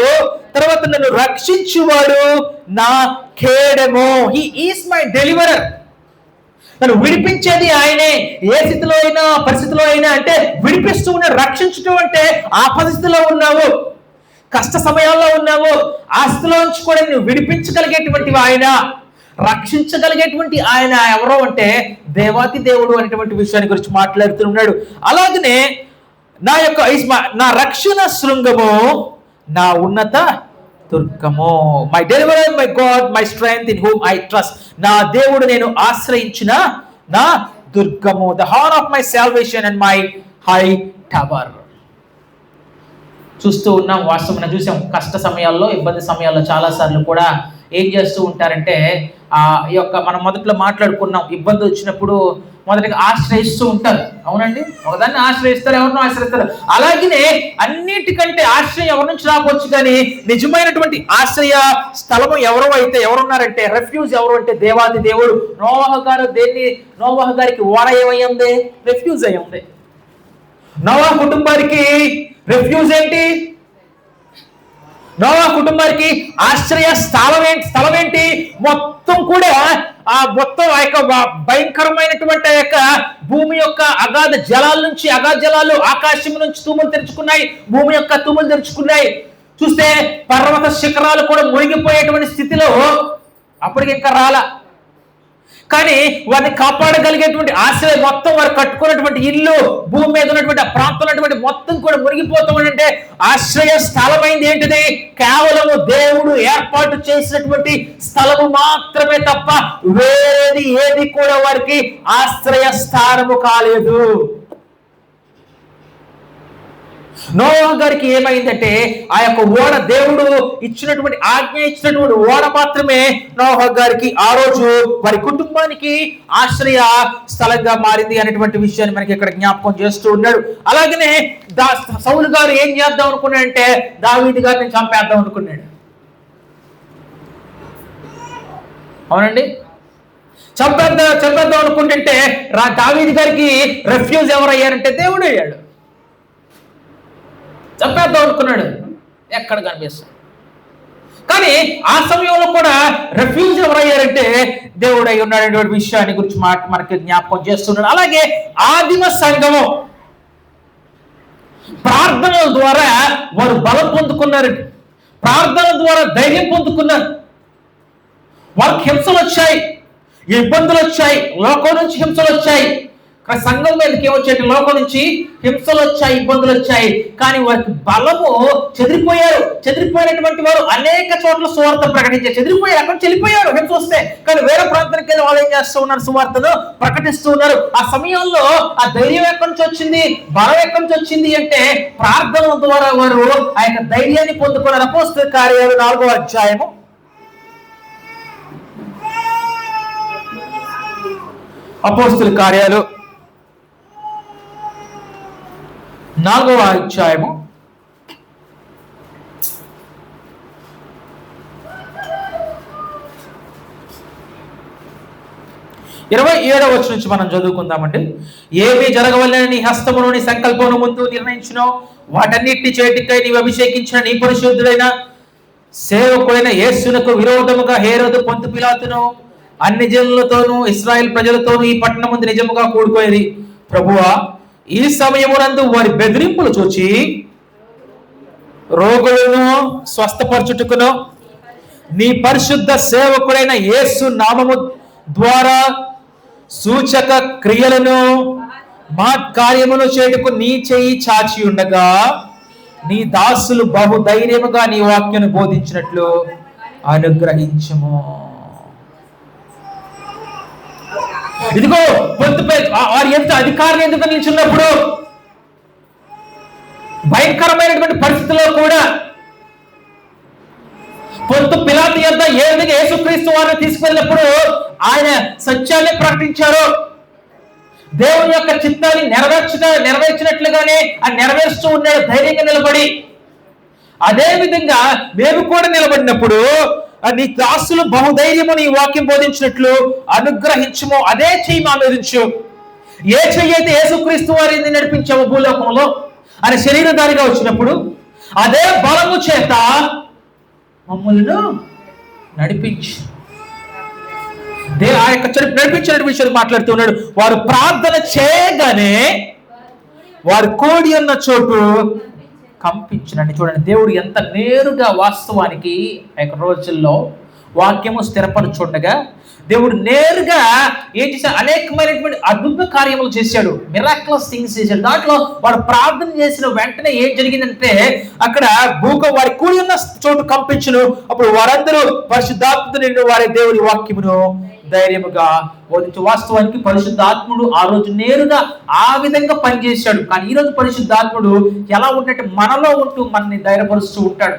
తర్వాత నన్ను రక్షించువాడు నా కేడము. He is my deliverer. నన్ను విడిపించేది ఆయనే. ఏ స్థితిలో అయినా, పరిస్థితిలో అయినా అంటే విడిపిస్తూ ఉన్నాడు. రక్షించడం అంటే ఆ పరిస్థితిలో ఉన్నావు, కష్ట సమయాల్లో ఉన్నావు, ఆ స్థితిలో నుంచి కూడా నువ్వు విడిపించగలిగేటువంటి ఆయన, రక్షించగలిగేటువంటి ఆయన ఎవరో అంటే దేవాతి దేవుడు అనేటువంటి విషయాన్ని గురించి మాట్లాడుతున్నాడు. అలాగనే నా రక్షణ శృంగము, నా ఉన్నత దుర్గము. My deliverer, my God, my strength, in whom I trust. నా దేవుడు నేను ఆశ్రయించిన నా దుర్గము. The horn of my salvation and my high tower. చూస్తూ ఉన్నాం, వాస్తవం చూసాం. కష్ట సమయాల్లో, ఇబ్బంది సమయాల్లో చాలాసార్లు కూడా ఏం చేస్తూ ఉంటారంటే ఈ యొక్క మనం మొదట్లో మాట్లాడుకున్నాం, ఇబ్బంది వచ్చినప్పుడు మొదటిగా ఆశ్రయిస్తూ ఉంటారు. అవునండి, ఒకదాన్ని ఆశ్రయిస్తారు, ఎవరినో ఆశ్రయిస్తారు. అలాగనే అన్నిటికంటే ఆశ్రయం ఎవరి నుంచి రావచ్చు, కానీ నిజమైనటువంటి ఆశ్రయ స్థలము ఎవరున్నారంటే రెఫ్యూజ్ ఎవరు అంటే దేవాది దేవుడు. నోవహు గారికి ఓడ ఏమయ్యింది? రెఫ్యూజ్ అయి ఉంది. నోవహు కుటుంబానికి రెఫ్యూజ్ ఏంటి? నోవహు కుటుంబానికి ఆశ్రయ స్థలం ఏంటి? మొత్తం కూడా మొత్తం ఆ యొక్క భయంకరమైనటువంటి యొక్క భూమి యొక్క అగాధ జలాలు ఆకాశం నుంచి తూములు తెరుచుకున్నాయి, భూమి యొక్క తూములు తెరుచుకున్నాయి. చూస్తే పర్వత శిఖరాలు కూడా మునిగిపోయేటువంటి స్థితిలో అప్పటికి ఇంకా రాలా. కానీ వారిని కాపాడగలిగేటువంటి ఆశ్రయం మొత్తం వారు కట్టుకున్నటువంటి ఇల్లు, భూమి మీద ఉన్నటువంటి ఆ ప్రాంతం ఉన్నటువంటి మొత్తం కూడా మునిగిపోతామంటే ఆశ్రయ స్థలమైంది ఏంటిది? కేవలము దేవుడు ఏర్పాటు చేసినటువంటి స్థలము మాత్రమే తప్ప వేరేది ఏది కూడా వారికి ఆశ్రయ స్థానము కాలేదు. నోవహు గారికి ఏమైందంటే ఆ యొక్క ఓడ, దేవుడు ఇచ్చినటువంటి ఆజ్ఞ ఇచ్చినటువంటి ఓడ మాత్రమే నోవహు గారికి ఆ రోజు వారి కుటుంబానికి ఆశ్రయ స్థలంగా మారింది అనేటువంటి విషయాన్ని మనకి ఇక్కడ జ్ఞాపకం చేస్తూ ఉన్నాడు. అలాగనే సౌలు గారు ఏం చేద్దాం అనుకున్నాడంటే దావీదు గారిని చంపేద్దాం అనుకున్నాడు. అవునండి, చంపేద్దాం అనుకుంటుంటే దావీదు గారికి రెఫ్యూజ్ ఎవరయ్యారంటే దేవుడు అయ్యాడు. చంపేద్దాం అనుకున్నాడు, ఎక్కడ కనిపిస్తాడు. కానీ ఆ సమయంలో కూడా రెఫ్యూజ్ ఎవరయ్యారంటే దేవుడు అయి ఉన్నాడనే విషయాన్ని గురించి మనకి జ్ఞాపకం చేస్తున్నాడు. అలాగే ఆదిమ సంఘము ప్రార్థనల ద్వారా వారు బలం పొందుకున్నారు, ప్రార్థనల ద్వారా ధైర్యం పొందుకున్నారు. వారికి హింసలు వచ్చాయి, ఇబ్బందులు వచ్చాయి, లోకం నుంచి హింసలు వచ్చాయి. సంఘం మీదకి ఏమొచ్చాయి? లోకం నుంచి హింసలు వచ్చాయి, ఇబ్బందులు వచ్చాయి. కానీ వారికి బలము, చెదిరిపోయినటువంటి వారు అనేక చోట్ల సువార్త ప్రకటించారు. చెదిరిపోయారు, అక్కడ చెల్లిపోయారు హింస వస్తే. కానీ వేరే ప్రాంతానికి వెళ్ళి వాళ్ళు ఏం చేస్తూ ఉన్నారు? సువార్తను ప్రకటిస్తూ ఉన్నారు. ఆ సమయంలో ఆ ధైర్యం ఎక్కడి నుంచి వచ్చింది, బలం ఎక్కడి నుంచి వచ్చింది అంటే ప్రార్థన ద్వారా వారు ఆ యొక్క ధైర్యాన్ని పొందుకున్నారు. అపోస్తలుల కార్యాలు 4వ అధ్యాయము, అపోస్తలుల కార్యాలు 4వ అధ్యాయము 27వ వచనం నుంచి మనం చదువుకుందామండి. ఏమి జరగవలెనని నీ హస్తమును నీ సంకల్పమును ముందు నిర్ణయించినో వాటన్నిటిని చేటికై నీవు అభిషేకించిన నీ పరిశుద్ధుడైన సేవకుడైన యేసునకు విరోధముగా హేరోదు, పొంతు పిలాతును అన్ని జనులతోనూ ఇశ్రాయేల్ ప్రజలతోనూ ఈ పట్టణం ముందు నిజముగా కూడుకోయేది. ప్రభువా, ఈ సమయమునందు వారి బెదిరింపులు చూచి రోగులను స్వస్థపరచుటకును నీ పరిశుద్ధ సేవకుడైన యేసు నామము ద్వారా సూచక క్రియలను మా కార్యమును చేయుటకు నీ చెయ్యి చాచి ఉండగా నీ దాసులు బహుధైర్యముగా నీ వాక్యను బోధించినట్లు అనుగ్రహించము. ఇదిగో వారు ఎంత అధికారం ఎందుకు నిలిచినప్పుడు, భయంకరమైనటువంటి పరిస్థితిలో కూడా పొంతు పిలాతు యొద్ద ఏ విధంగా యేసుక్రీస్తు వారిని తీసుకెళ్ళినప్పుడు ఆయన సత్యాన్ని ప్రకటించారు, దేవుని యొక్క చిత్తాన్ని నెరవేర్చినట్లుగానే ఆయన నెరవేరుస్తూ ఉన్నాడు ధైర్యంగా నిలబడి. అదే విధంగా మేము కూడా నిలబడినప్పుడు నీ దాసులు బహుధైర్యము నీ వాక్యం బోధించినట్లు అనుగ్రహించము. అదే చెయ్యి మా మీద ఉంచు. ఏ చెయ్యి అయితే యేసుక్రీస్తు వారిని నడిపించాము భూలోకంలో ఆయన శరీరధారిగా వచ్చినప్పుడు, అదే బలము చేత మమ్మల్ని నడిపించు. ఆ యొక్క నడిపించిన విషయాలు మాట్లాడుతున్నాడు. వారు ప్రార్థన చేయగానే వారు కోడి ఉన్న చోటు కంపించినండి. చూడండి, దేవుడు ఎంత నేరుగా వాస్తవానికి ఆ యొక్క రోజుల్లో వాక్యము స్థిరపరచుండగా దేవుడు నేరుగా ఏం చేశాడు, అనేకమైనటువంటి అద్భుత కార్యములు చేశాడు, మిరాక్యులస్ థింగ్స్ చేశాడు. దాంట్లో వాడు ప్రార్థన చేసిన వెంటనే ఏం జరిగిందంటే అక్కడ వారి కూడి ఉన్న చోటు కంపించును. అప్పుడు వారందరూ పరిశుద్ధాత్మతో నిండిన వారి దేవుని వాక్యమును ధైర్యముగా బోధించు. వాస్తవానికి పరిశుద్ధాత్ముడు ఆ రోజు నేరుగా ఆ విధంగా పనిచేశాడు. కానీ ఈ రోజు పరిశుద్ధాత్ముడు ఎలా ఉన్నట్టు మనలో ఉంటూ మనల్ని ధైర్యపరుస్తూ ఉంటాడు.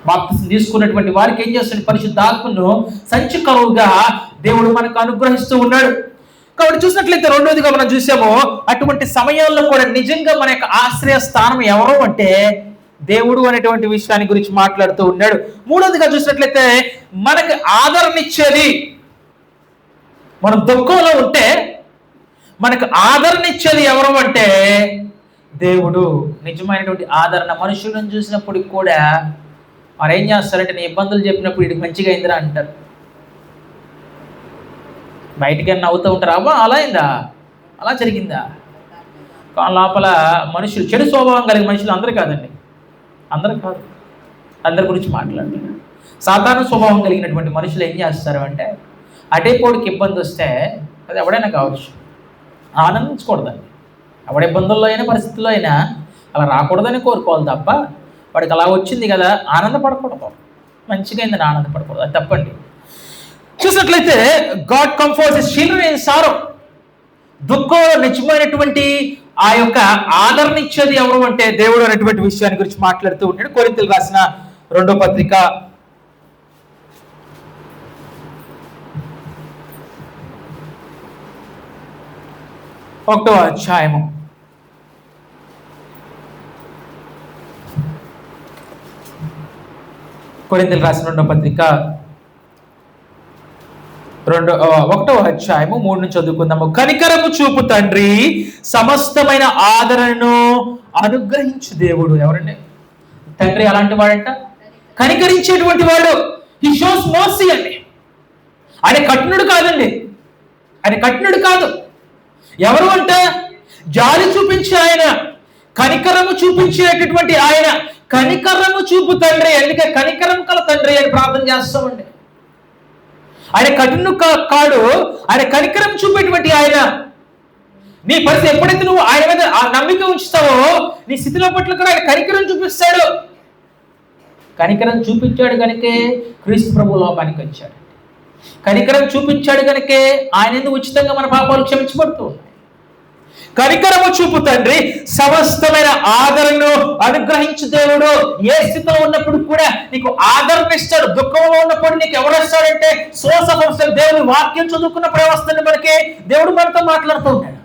బాప్తిసం తీసుకున్నటువంటి వారికి ఏం చేస్తాడు, పరిశుద్ధాత్మను సంచికరువుగా దేవుడు మనకు అనుగ్రహిస్తూ ఉన్నాడు. కాబట్టి చూసినట్లయితే రెండోదిగా మనం చూసాము, అటువంటి సమయాల్లో కూడా నిజంగా మన యొక్క ఆశ్రయ స్థానం ఎవరు అంటే దేవుడు అనేటువంటి విషయాన్ని గురించి మాట్లాడుతూ ఉన్నాడు. మూడోదిగా చూసినట్లయితే మనకు ఆదరణ ఇచ్చేది, మనం దుఃఖంలో ఉంటే మనకు ఆదరణ ఇచ్చేది ఎవరు అంటే దేవుడు. నిజమైనటువంటి ఆదరణ. మనుషులను చూసినప్పుడు కూడా వారు ఏం చేస్తారంటే నీ ఇబ్బందులు చెప్పినప్పుడు ఇది మంచిగా అయిందిరా అంటారు. బయటికి నవ్వుతూ ఉంటారు, అవ్వా అలా అయిందా, అలా జరిగిందా. లోపల మనుషులు, చెడు స్వభావం కలిగిన మనుషులు అందరూ కాదండి, అందరూ కాదు, అందరి గురించి మాట్లాడుతున్నారు. సాధారణ స్వభావం కలిగినటువంటి మనుషులు ఏం చేస్తారు అంటే అటే పోడికి ఇబ్బంది వస్తే అది ఎవడైనా కావచ్చు, ఆనందించకూడదండి. ఎవడ ఇబ్బందుల్లో అయినా పరిస్థితుల్లో అయినా అలా రాకూడదని కోరుకోవాలి తప్ప వాడికి అలా వచ్చింది కదా ఆనందపడకూడదు, మంచిగా అయిందని ఆనందపడకూడదు, అది తప్పండి. చూసినట్లయితే God comforts his children in సారో. దుఃఖంలో నిజమైనటువంటి ఆ యొక్క ఆదరణ ఇచ్చేది ఎవరు అంటే దేవుడు అనేటువంటి విషయాన్ని గురించి మాట్లాడుతూ ఉంటాడు. కొరింథీయులకు రాసిన 2వ పత్రిక 1వ అధ్యాయము 1వ అధ్యాయము 3 నుంచి చదువుకుందాము. కనికరము చూపు తండ్రి సమస్తమైన ఆదరణను అనుగ్రహించు దేవుడు. ఎవరండి తండ్రి? అలాంటి వాడంట, కనికరించేటువంటి వాడు. హి షోస్ మర్సీ అండి. ఆయన కఠినుడు కాదండి, ఆయన కఠినుడు కాదు. ఎవరు అంటే జాలి చూపించే ఆయన, కనికరము చూపించేటటువంటి ఆయన. కనికరము చూపు తండ్రి, అందుకే కనికరం కల తండ్రి అని ప్రార్థన చేస్తామండి. ఆయన కఠిను కాడు, ఆయన కనికరం చూపేటువంటి ఆయన. నీ పరిస్థితి ఎప్పుడైతే నువ్వు ఆయన మీద ఆ నమ్మిక ఉంచుతావో నీ స్థితిలో పట్ల కూడా ఆయన కనికరం చూపిస్తాడు. కనికరం చూపించాడు కనుకే క్రీస్తు ప్రభు లోకానికి వచ్చాడు. కనికరం చూపించాడు కనుకే ఆయన ఎందుకు ఉచితంగా మన పాపాలు క్షమించబడుతూ ఉన్నాయి. కనికరము చూపు తండ్రి సమస్తమైన ఆదరణను అనుగ్రహించు దేవుడు. ఏ స్థితిలో ఉన్నప్పుడు కూడా నీకు ఆదరణ ఇస్తాడు. దుఃఖంలో ఉన్నప్పుడు నీకు ఎవరు వస్తాడంటే సోర్స్ ఆఫ్ అవసరం. దేవుడు వాక్యం చదువుకున్నప్పుడే వస్తుంది మనకి. దేవుడు మనతో మాట్లాడుతూ ఉన్నాడు.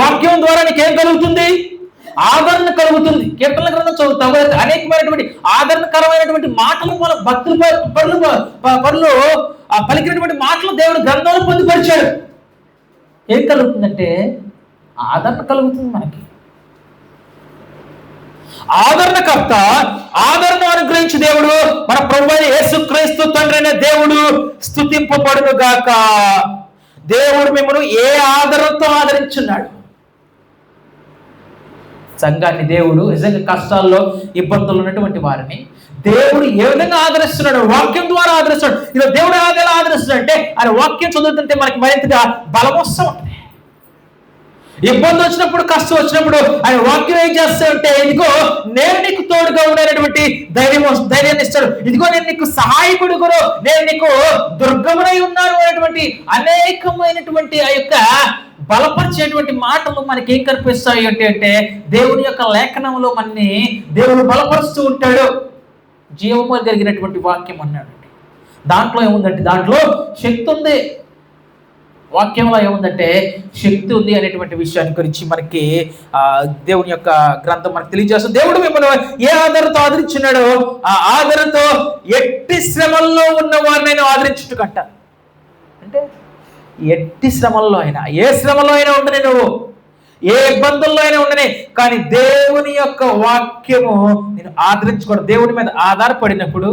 వాక్యం ద్వారా నీకేం కలుగుతుంది? ఆదరణ కలుగుతుంది. కీర్తన గ్రంథం చదువుతావు, అనేకమైనటువంటి ఆదరణకరమైనటువంటి మాటలు మన భక్తులు పనులు పలికినటువంటి మాటలు దేవుడు గ్రంథంలో పొందుపరిచాడు. ఏం కలుగుతుందంటే ఆదరణ కలుగుతుంది మనకి. ఆదరణకర్త, ఆదరణ అనుగ్రహించు దేవుడు మన ప్రభువైన యేసుక్రీస్తు తండ్రి అయిన దేవుడు స్తుతింపబడును గాక. దేవుడు మిమ్మల్ని ఏ ఆదరణతో ఆదరించున్నాడు? సంఘాన్ని దేవుడు నిజంగా కష్టాల్లో ఇబ్బందులు ఉన్నటువంటి వారిని దేవుడు ఏ విధంగా ఆదరిస్తున్నాడు? వాక్యం ద్వారా ఆదరిస్తున్నాడు. ఇలా దేవుడు ఎలా ఆదరిస్తున్నాడు అంటే ఆయన వాక్యం చదువుతుంటే మనకి మరింతగా బలం వస్తూ ఉంటుంది. ఇబ్బంది వచ్చినప్పుడు, కష్టం వచ్చినప్పుడు ఆయన వాక్యం ఏం చేస్తాడంటే ఇదిగో నేను నీకు తోడుగా ఉండేటువంటి ధైర్యాన్ని ఇస్తాడు. ఇదిగో నేను నీకు సహాయకుడు గురు, నేను నీకు దుర్గమునై ఉన్నాను అనేటువంటి అనేకమైనటువంటి ఆ యొక్క బలపరిచేటువంటి మాటలు మనకి ఏం కనిపిస్తాయి అంటే దేవుని యొక్క లేఖనంలో మనని దేవుడు బలపరుస్తూ ఉంటాడు. జీవము కలిగినటువంటి వాక్యం అన్నాడు. దాంట్లో ఏముందంటే దాంట్లో శక్తి ఉంది. వాక్యంలో ఏముందంటే శక్తి ఉంది అనేటువంటి విషయాన్ని గురించి మనకి దేవుని యొక్క గ్రంథం మనకు తెలియజేస్తుంది. దేవుడు మిమ్మల్ని ఏ ఆదరణతో ఆదరించున్నాడో ఆ ఆదరణతో ఎట్టి శ్రమల్లో ఉన్న వారినైనా ఆదరించుటకంట. అంటే ఎట్టి శ్రమల్లో అయినా, ఏ శ్రమలో అయినా ఉండని, నువ్వు ఏ ఇబ్బందుల్లో అయినా ఉండని, కానీ దేవుని యొక్క వాక్యము నేను ఆదరించుకోవడం. దేవుని మీద ఆధారపడినప్పుడు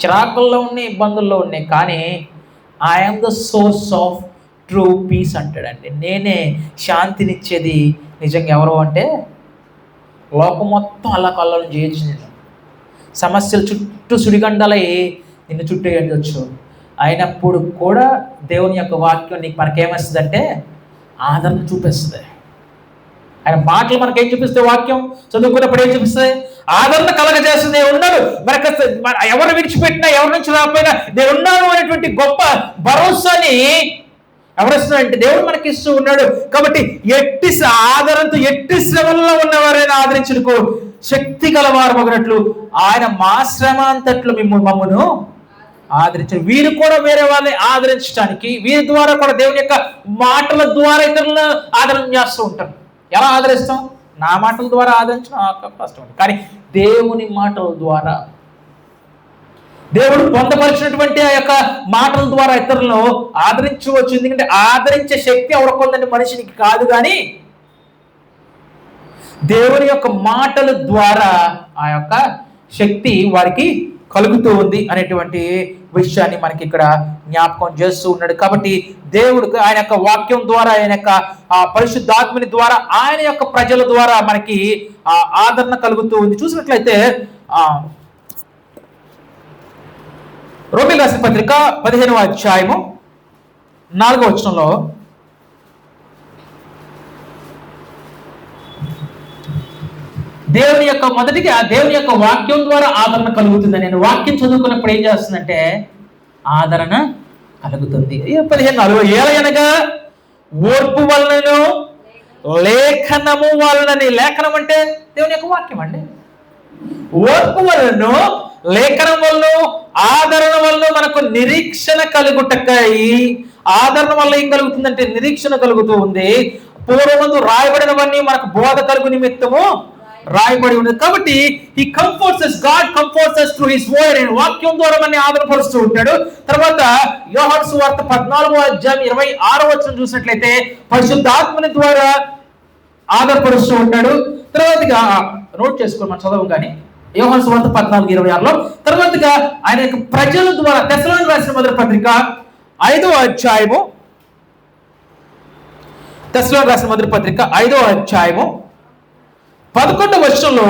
చిరాకుల్లో ఉన్నాయి, ఇబ్బందుల్లో ఉన్నాయి, కానీ I'm the source of true peace అంటాడండి. నేనే శాంతినిచ్చేది. నిజంగా ఎవరు అంటే లోకం మొత్తం అలా కల్లోలం చేయొచ్చు. నేను సమస్యలు చుట్టూ సుడిగండలై నిన్ను చుట్టూ ఉండొచ్చు. అయినప్పుడు కూడా దేవుని యొక్క వాక్యం నీకు మనకేమేస్తుందంటే ఆదరణ చూపిస్తుంది. ఆయన మాటలు మనకేం చూపిస్తే, వాక్యం చదువుకున్నప్పుడు ఏం చూపిస్తుంది? ఆదరణ కలగజేస్తుంది. నేను ఉన్నాను, మనకు ఎవరు విడిచిపెట్టినా, ఎవరి నుంచి రాకపోయినా నేను ఉన్నాను అనేటువంటి గొప్ప భరోసాని ఎవరిస్తున్నాడంటే దేవుడు మనకి ఇస్తూ ఉన్నాడు. కాబట్టి ఎట్టి ఆదరణతో ఎట్టి శ్రమల్లో ఉన్నవారైనా ఆదరించుకో శక్తి గలవారు మగినట్లు ఆయన మా శ్రమ అంతట్లు మమ్మను ఆదరించారు. వీరు కూడా వేరే వాళ్ళని ఆదరించడానికి, వీరి ద్వారా కూడా దేవుని యొక్క మాటల ద్వారా ఇతరులను ఆదరణ చేస్తూ ఉంటారు. ఎలా ఆదరిస్తాం? నా మాటల ద్వారా ఆదరించడం కష్టం, కానీ దేవుని మాటల ద్వారా, దేవుడు పొందపరిచినటువంటి ఆ యొక్క మాటల ద్వారా ఇతరులను ఆదరించవచ్చు. ఎందుకంటే ఆదరించే శక్తి ఎవరికి ఉందంటే మనిషినికి కాదు, కానీ దేవుని యొక్క మాటల ద్వారా ఆ యొక్క శక్తి వారికి కలుగుతూ ఉంది అనేటువంటి విషయాన్ని మనకి ఇక్కడ జ్ఞాపకం చేస్తూ ఉన్నాడు. కాబట్టి దేవుడు ఆయన యొక్క వాక్యం ద్వారా, ఆయన యొక్క పరిశుద్ధాత్మని ద్వారా, ఆయన యొక్క ప్రజల ద్వారా మనకి ఆదరణ కలుగుతూ ఉంది. చూసినట్లయితే రోమీయులకు రాసిన పత్రిక 15వ అధ్యాయము 4వ వచనంలో దేవుని యొక్క మొదటిగా దేవుని యొక్క వాక్యం ద్వారా ఆదరణ కలుగుతుంది. నేను వాక్యం చదువుకున్నప్పుడు ఏం చేస్తుందంటే ఆదరణ కలుగుతుంది. 15:4 ఏలయనగా ఓర్పు వలనను లేఖనము వలనని. లేఖనం అంటే దేవుని యొక్క వాక్యం అండి. ఓర్పు వలన, లేఖనం వలన, ఆదరణ వలన మనకు నిరీక్షణ కలుగుటకై. ఆదరణ వల్ల ఏం కలుగుతుందంటే నిరీక్షణ కలుగుతూ ఉంది. పూర్వమందు రాయబడినవన్నీ మనకు బోధ కలుగు నిమిత్తము రాయబడి ఉన్నది. కాబట్టి ఈ God comforts us through his word. వాక్యం ద్వారా మనల్ని ఆదరపరుస్తూ ఉంటాడు. తర్వాత యోహాను సువార్త 14వ అధ్యాయం 26వ వచనం చూసినట్లయితే పరిశుద్ధాత్మని ద్వారా ఆదరపరుస్తూ ఉంటాడు. తర్వాతగా నోట్ చేసుకోండి, మనం చదవం కానీ యోహాను సువార్త 14:26లో తర్వాతగా ఆయన యొక్క ప్రజల ద్వారా తెస్సలోనికీయులకు రాసిన మొదటి పత్రిక 5వ అధ్యాయము, తెస్సలోనికీయులకు రాసిన మొదటి పత్రిక 5వ అధ్యాయము 11వ వచనంలో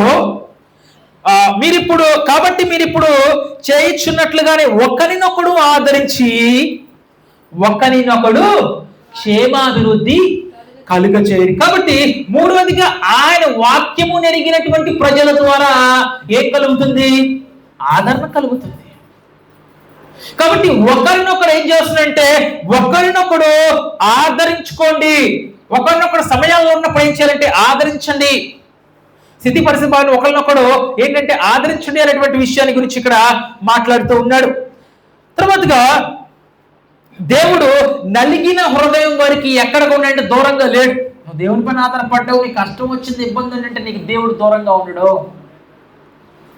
మీరిప్పుడు చేయించున్నట్లుగానే ఒకరినొకడు ఆదరించి ఒకరినొకడు క్షేమాభివృద్ధి కలుగచేయరు. కాబట్టి మూడవదిగా ఆయన వాక్యము నెరిగినటువంటి ప్రజల ద్వారా ఏం కలుగుతుంది? ఆదరణ కలుగుతుంది. కాబట్టి ఒకరినొకడు ఏం చేస్తున్నారంటే ఒకరినొకడు ఆదరించుకోండి. ఒకరినొకడు సమయాల్లో ఉన్నప్పుడు ఏం చేయాలంటే ఆదరించండి. స్థితి పరిస్థితులను ఒకరినొకడు ఏంటంటే ఆదరించండి అనేటువంటి విషయాన్ని గురించి ఇక్కడ మాట్లాడుతూ ఉన్నాడు. తర్వాతగా దేవుడు నలిగిన హృదయం వారికి ఎక్కడ ఉన్నాడంటే దూరంగా లేడు. నువ్వు దేవుని పైన ఆధారపడ్డావు, నీకు కష్టం వచ్చింది, ఇబ్బంది ఉందంటే నీకు దేవుడు దూరంగా ఉండడు.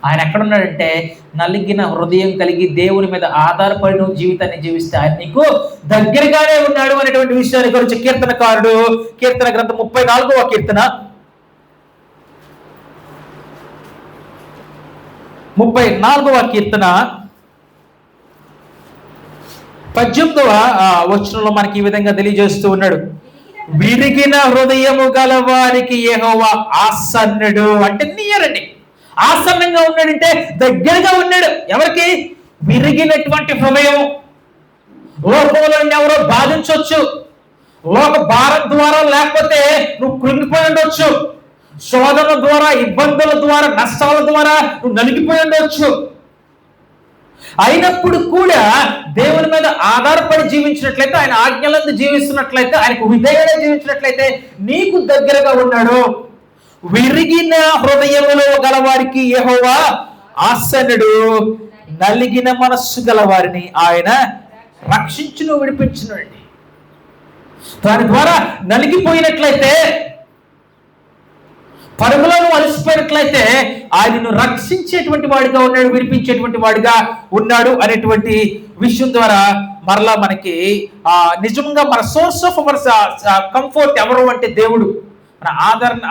ఆయన ఎక్కడున్నాడంటే నలిగిన హృదయం కలిగి దేవుని మీద ఆధారపడి నువ్వు జీవితాన్ని జీవిస్తే ఆయన నీకు దగ్గరగానే ఉన్నాడు అనేటువంటి విషయాన్ని గురించి కీర్తనకారుడు కీర్తన గ్రంథం 34వ కీర్తన 34వ కీర్తన 18వ వచనంలో మనకి ఈ విధంగా తెలియజేస్తూ ఉన్నాడు. విరిగిన హృదయము గల వారికి యెహోవా ఆసన్నుడు. అంటే నియర్ అండి, ఆసన్నంగా ఉన్నాడంటే దగ్గరగా ఉన్నాడు. ఎవరికి? విరిగినటువంటి హృదయం. లోకంలో ఎవరో బాధించవచ్చు, లోక భారం ద్వారా, లేకపోతే నువ్వు కృంగిపోయి ఉండొచ్చు, శోధన ద్వారా, ఇబ్బందుల ద్వారా, నష్టాల ద్వారా నువ్వు నలిగిపోయి ఉండవచ్చు. అయినప్పుడు కూడా దేవుని మీద ఆధారపడి జీవించినట్లయితే, ఆయన ఆజ్ఞలందు జీవిస్తున్నట్లయితే, ఆయనకు విధేయుడై జీవించినట్లయితే నీకు దగ్గరగా ఉన్నాడు. విరిగిన హృదయములో గలవారికి యెహోవా ఆసన్నుడు, నలిగిన మనస్సు గలవారిని ఆయన రక్షించును, విడిపించునండి. దాని ద్వారా నలిగిపోయినట్లయితే, పరుగులను అలసిపోయినట్లయితే ఆయనను రక్షించేటువంటి వాడిగా ఉన్నాడు, విడిపించేటువంటి వాడిగా ఉన్నాడు అనేటువంటి విషయం ద్వారా మరలా మనకి నిజంగా మన సోర్స్ ఆఫ్ అవర్ కంఫర్ట్ ఎవరు అంటే దేవుడు. మన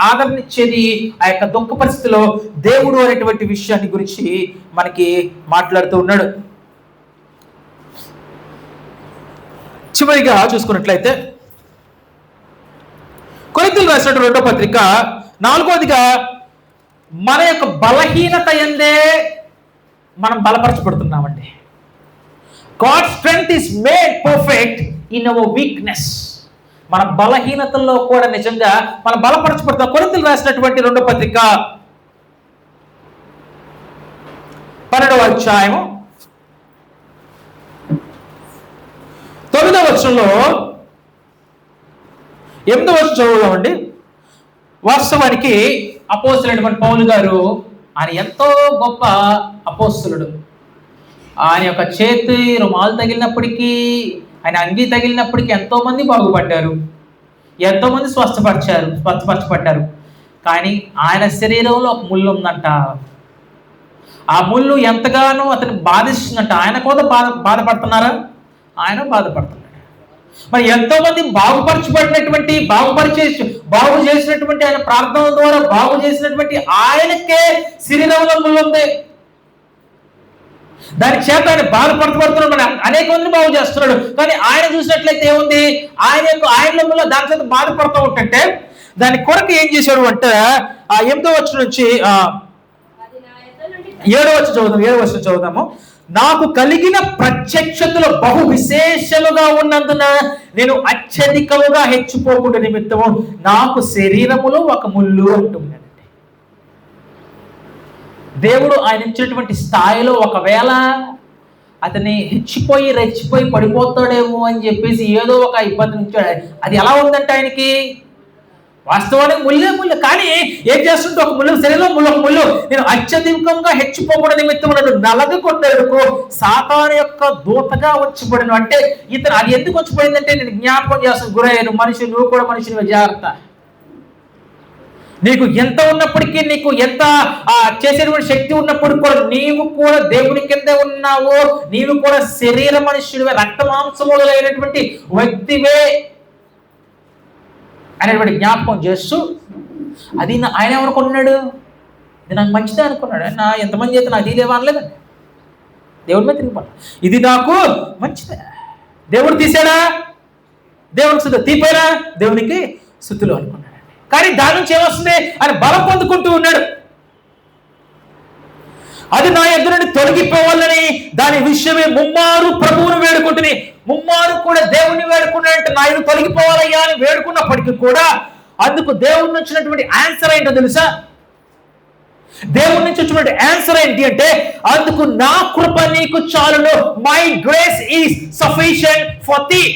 ఆదరణ ఇచ్చేది ఆ యొక్క దుఃఖ పరిస్థితిలో దేవుడు అనేటువంటి విషయాన్ని గురించి మనకి మాట్లాడుతూ ఉన్నాడు. చివరిగా చూసుకున్నట్లయితే కొరింథీయులకు రాసిన 2వ పత్రిక 4వదిగా మన యొక్క బలహీనత యందే మనం బలపరచబడుతున్నామండి. God strength is made perfect in our weakness. మన బలహీనతల్లో కూడా నిజంగా మనం బలపరచబడతాం. కొరింథీయులకు రాసినటువంటి 2వ పత్రిక 12వ అధ్యాయము 9వ వచనంలో 8వ వచనం చదువుదామండి. వాస్తవానికి అపోస్తలుడైనటువంటి పౌలు గారు ఆయన ఎంతో గొప్ప అపోస్తలుడు. ఆయన యొక్క చేతి రుమాలు తగిలినప్పటికీ, ఆయన అంగీ తగిలినప్పటికీ ఎంతోమంది బాగుపడ్డారు, ఎంతోమంది స్వస్థపరచబడ్డారు. కానీ ఆయన శరీరంలో ఒక ముళ్ళు ఉందంట. ఆ ముళ్ళు ఎంతగానో అతను బాధిస్తుందంట. ఆయన కూడా బాధపడుతున్నారా? ఆయన బాధపడుతున్నాడు. మరి ఎంతో మంది బాగుపరచబడినటువంటి బాగు చేసినటువంటి ఆయన ప్రార్థన ద్వారా బాగు చేసినటువంటి ఆయనకే శరీరంలో ముళ్ళు ఉంది. దాని చేత ఆయన బాధపడుతున్నాడు. మరి అనేక మందిని బాగు చేస్తున్నాడు. కానీ ఆయన చూసినట్లయితే ఏముంది? ఆయనలో దాని చేత బాధపడుతూ ఉంటుంటే దాని కొరకు ఏం చేశాడు అంటే 8వ వచనం నుంచి 7వ వచనం చదువుదాము. నాకు కలిగిన ప్రత్యక్షతలు బహు విశేషముగా ఉన్నందున నేను అత్యధికముగా హెచ్చిపోకుండా నిమిత్తము నాకు శరీరములో ఒక ముళ్ళు అంటున్నాడండి. దేవుడు ఆయన ఇచ్చినటువంటి స్థాయిలో ఒకవేళ అతన్ని రెచ్చిపోయి పడిపోతాడేమో అని చెప్పేసి ఏదో ఒక ఇబ్బంది ఇచ్చాడు. అది ఎలా ఉందంటే ఆయనకి వాస్తవానికి ముళ్ళే. కానీ ఏం చేస్తుంటే ఒక ముళ్ళు శరీరంలో ఒక ముళ్ళు నేను అత్యధికంగా హెచ్చిపోకుండా నిమిత్తం నన్ను నలగొట్టేందుకు సాతాను యొక్క దూతగా వచ్చిపడిను. అంటే ఇతను అది ఎందుకు వచ్చిపోయిందంటే నేను జ్ఞాపకం చేస్తాను, గురయ్యాను మనిషి, నువ్వు కూడా మనిషిని జాగ్రత్త. నీకు ఎంత ఉన్నప్పటికీ, నీకు ఎంత చేసేటువంటి శక్తి ఉన్నప్పుడు కూడా నీవు కూడా దేవుని కింద ఉన్నావు. నీవు కూడా శరీర మనుష్యుడివే, రక్త మాంసములైనటువంటి వ్యక్తివే అనేటువంటి జ్ఞాపకం చేస్తూ అది ఆయన ఎవరుకున్నాడు? ఇది నాకు మంచిదే అనుకున్నాడు. ఆయన ఎంతమంది చేత నాకు తీలేవా అనలేదండి. దేవుడి మీద తిరిగిపోయి ఇది నాకు మంచిదే. దేవుడు తీసాడా? దేవుడికి శుద్ధి. తీపోయినా దేవునికి శుద్ధులు అనుకున్నాడు. కానీ దాని నుంచి ఏమొస్తుంది? ఆయన బలం పొందుకుంటూ ఉన్నాడు. అది నా ఎదురు నుండి తొలగిపోవాలని దాని విషయమే ముమ్మారు ప్రభువును వేడుకుంటుని, ముమ్మారు కూడా దేవుణ్ణి వేడుకున్నాడంటే నా ఎదురు తొలగిపోవాలయ్యా అని వేడుకున్నప్పటికీ కూడా అందుకు దేవుడి నుంచి వచ్చినటువంటి ఆన్సర్ ఏంటో తెలుసా? దేవుడి నుంచి వచ్చినటువంటి ఆన్సర్ ఏంటి అంటే, అందుకు నా కృప నీకు చాలును, my grace is sufficient for thee.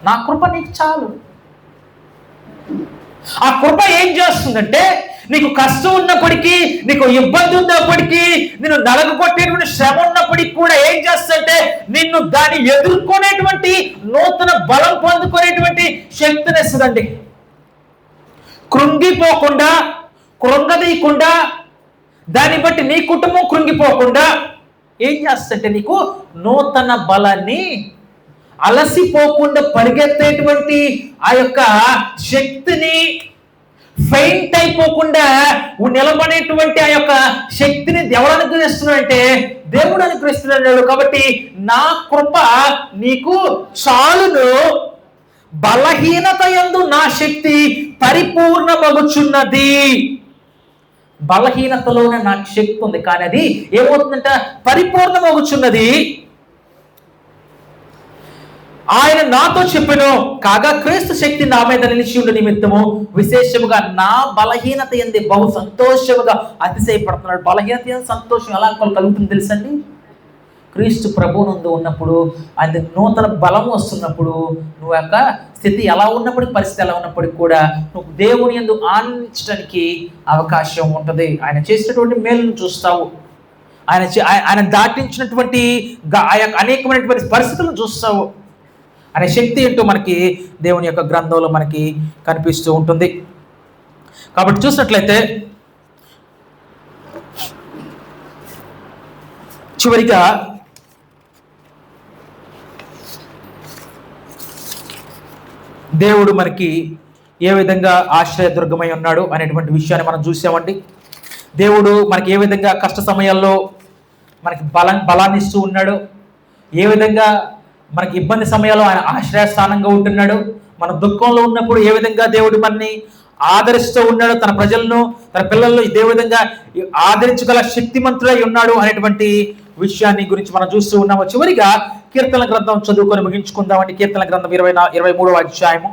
నా కృప నీకు చాలు. ఆ కృప ఏం చేస్తుందంటే, నీకు కష్టం ఉన్నప్పటికీ, నీకు ఇబ్బంది ఉన్నప్పటికీ, నిన్ను నలగొట్టేటువంటి శ్రమ ఉన్నప్పటికీ కూడా ఏం చేస్తుందంటే నిన్ను దాన్ని ఎదుర్కొనేటువంటి నూతన బలం పొందుకునేటువంటి శక్తిని ఇస్తుందండి. కృంగిపోకుండా, కృంగదీయకుండా, దాన్ని బట్టి నీ కుటుంబం కృంగిపోకుండా ఏం చేస్తుందంటే నీకు నూతన బలాన్ని, అలసిపోకుండా పరిగెత్తేటువంటి ఆ యొక్క శక్తిని, ఫెయింట్ అయిపోకుండా నిలబడేటువంటి ఆ యొక్క శక్తిని ఎవరు అనుగ్రహిస్తున్నాడంటే దేవుడు అనుగ్రహిస్తున్నాడు. కాబట్టి నా కృప నీకు చాలును, బలహీనత యందు నా శక్తి పరిపూర్ణమగుచున్నది. బలహీనతలోనే నాకు శక్తి ఉంది, కానీ అది ఏమవుతుందంట? పరిపూర్ణమగుచున్నది. ఆయన నాతో చెప్పెను, కాగా క్రీస్తు శక్తి నా మీద నిలిచి ఉండే నిమిత్తము విశేషముగా నా బలహీనత యందు బహు సంతోషముగా అతిశయపడుతున్నాడు. బలహీనత యందు సంతోషం ఎలా కలుగుతుంది తెలుసండి? క్రీస్తు ప్రభువునందు ఉన్నప్పుడు, అది నూతన బలం వస్తున్నప్పుడు, నువ్వు యొక్క స్థితి ఎలా ఉన్నప్పటికీ, పరిస్థితి ఎలా ఉన్నప్పటికీ కూడా నువ్వు దేవుని యందు ఆనందించడానికి అవకాశం ఉంటుంది. ఆయన చేసినటువంటి మేలును చూస్తావు, ఆయన దాటించినటువంటి అనేకమైనటువంటి పరిస్థితులను చూస్తావు. అనే శక్తి ఏంటో మనకి దేవుని యొక్క గ్రంథంలో మనకి కనిపిస్తూ ఉంటుంది. కాబట్టి చూసినట్లయితే చివరిగా దేవుడు మనకి ఏ విధంగా ఆశ్రయదుర్గమై ఉన్నాడు అనేటువంటి విషయాన్ని మనం చూసామండి. దేవుడు మనకి ఏ విధంగా కష్ట సమయాల్లో మనకి బలాన్ని ఇస్తూ ఉన్నాడు, ఏ విధంగా మనకి ఇబ్బంది సమయాల్లో ఆయన ఆశ్రయస్థానంగా ఉంటున్నాడు, మన దుఃఖంలో ఉన్నప్పుడు ఏ విధంగా దేవుడు మనని ఆదరిస్తూ ఉన్నాడు, తన ప్రజలను తన పిల్లలను ఇదే విధంగా ఆదరించగల శక్తిమంతుడై ఉన్నాడు అనేటువంటి విషయాన్ని గురించి మనం చూస్తూ ఉన్నాము. చివరిగా కీర్తన గ్రంథం చదువుకొని ముగించుకుందామండి. కీర్తన గ్రంథం 23వ అధ్యాయము.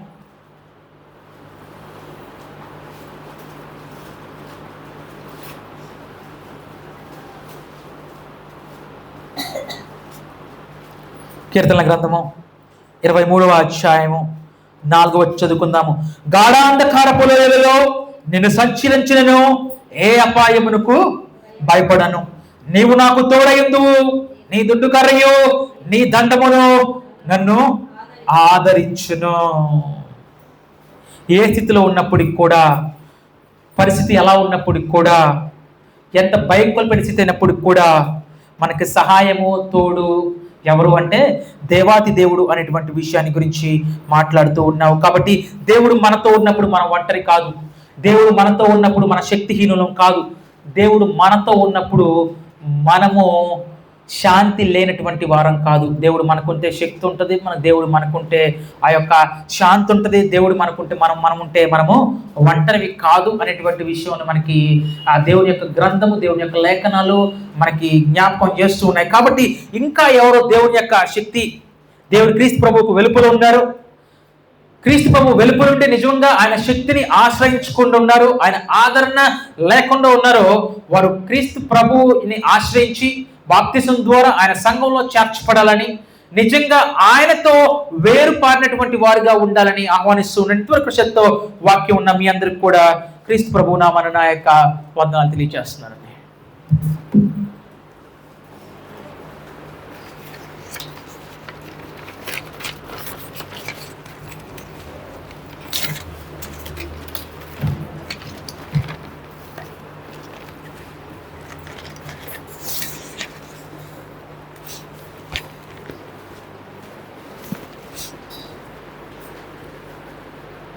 కీర్తన గ్రంథము 23వ అధ్యాయము 4వ చదువుకుందాము. గాఢాంధకారపు లోయలలో నిన్ను సంచరించినను ఏ అపాయమునకు భయపడను. నీవు నాకు తోడయుందువు, నీ దుడ్డు కర్రయు నీ దండమును నన్ను ఆదరించును. ఏ స్థితిలో ఉన్నప్పటికి కూడా, పరిస్థితి ఎలా ఉన్నప్పటికి కూడా, ఎంత భయంకర పరిస్థితి అయినప్పటికి కూడా మనకి సహాయము తోడు ఎవరు అంటే దేవాతి దేవుడు అనేటువంటి విషయాన్ని గురించి మాట్లాడుతూ ఉన్నావు. కాబట్టి దేవుడు మనతో ఉన్నప్పుడు మనం ఒంటరి కాదు. దేవుడు మనతో ఉన్నప్పుడు మన శక్తిహీనులం కాదు. దేవుడు మనతో ఉన్నప్పుడు మనము శాంతి లేనటువంటి వారం కాదు. దేవుడు మనకుంటే శక్తి ఉంటుంది, దేవుడు మనకుంటే ఆ యొక్క శాంతి ఉంటుంది. దేవుడు మనకుంటే మనం ఉంటే మనము ఒంటరివి కాదు అనేటువంటి విషయం మనకి ఆ దేవుని యొక్క గ్రంథము, దేవుని యొక్క లేఖనాలు మనకి జ్ఞాపకం చేస్తూ ఉన్నాయి. కాబట్టి ఇంకా ఎవరో దేవుని యొక్క శక్తి, దేవుడు క్రీస్తు ప్రభువుకు వెలుపల ఉన్నారు. క్రీస్తు ప్రభు వెలుపలుండి నిజంగా ఆయన శక్తిని ఆశ్రయించకుండా ఉన్నారు, ఆయన ఆదరణ లేకుండా ఉన్నారు. వారు క్రీస్తు ప్రభువుని ఆశ్రయించి బాప్తిసం ద్వారా ఆయన సంఘంలో చేర్చబడాలని, నిజంగా ఆయనతో వేరుపారినటువంటి వారుగా ఉండాలని ఆహ్వానిస్తూ ఉన్నటువంటి కృషితో వాక్యం ఉన్న మీ అందరికి కూడా క్రీస్తు ప్రభువు నామమున నా యొక్క వందనాలు తెలియజేస్తున్నానండి.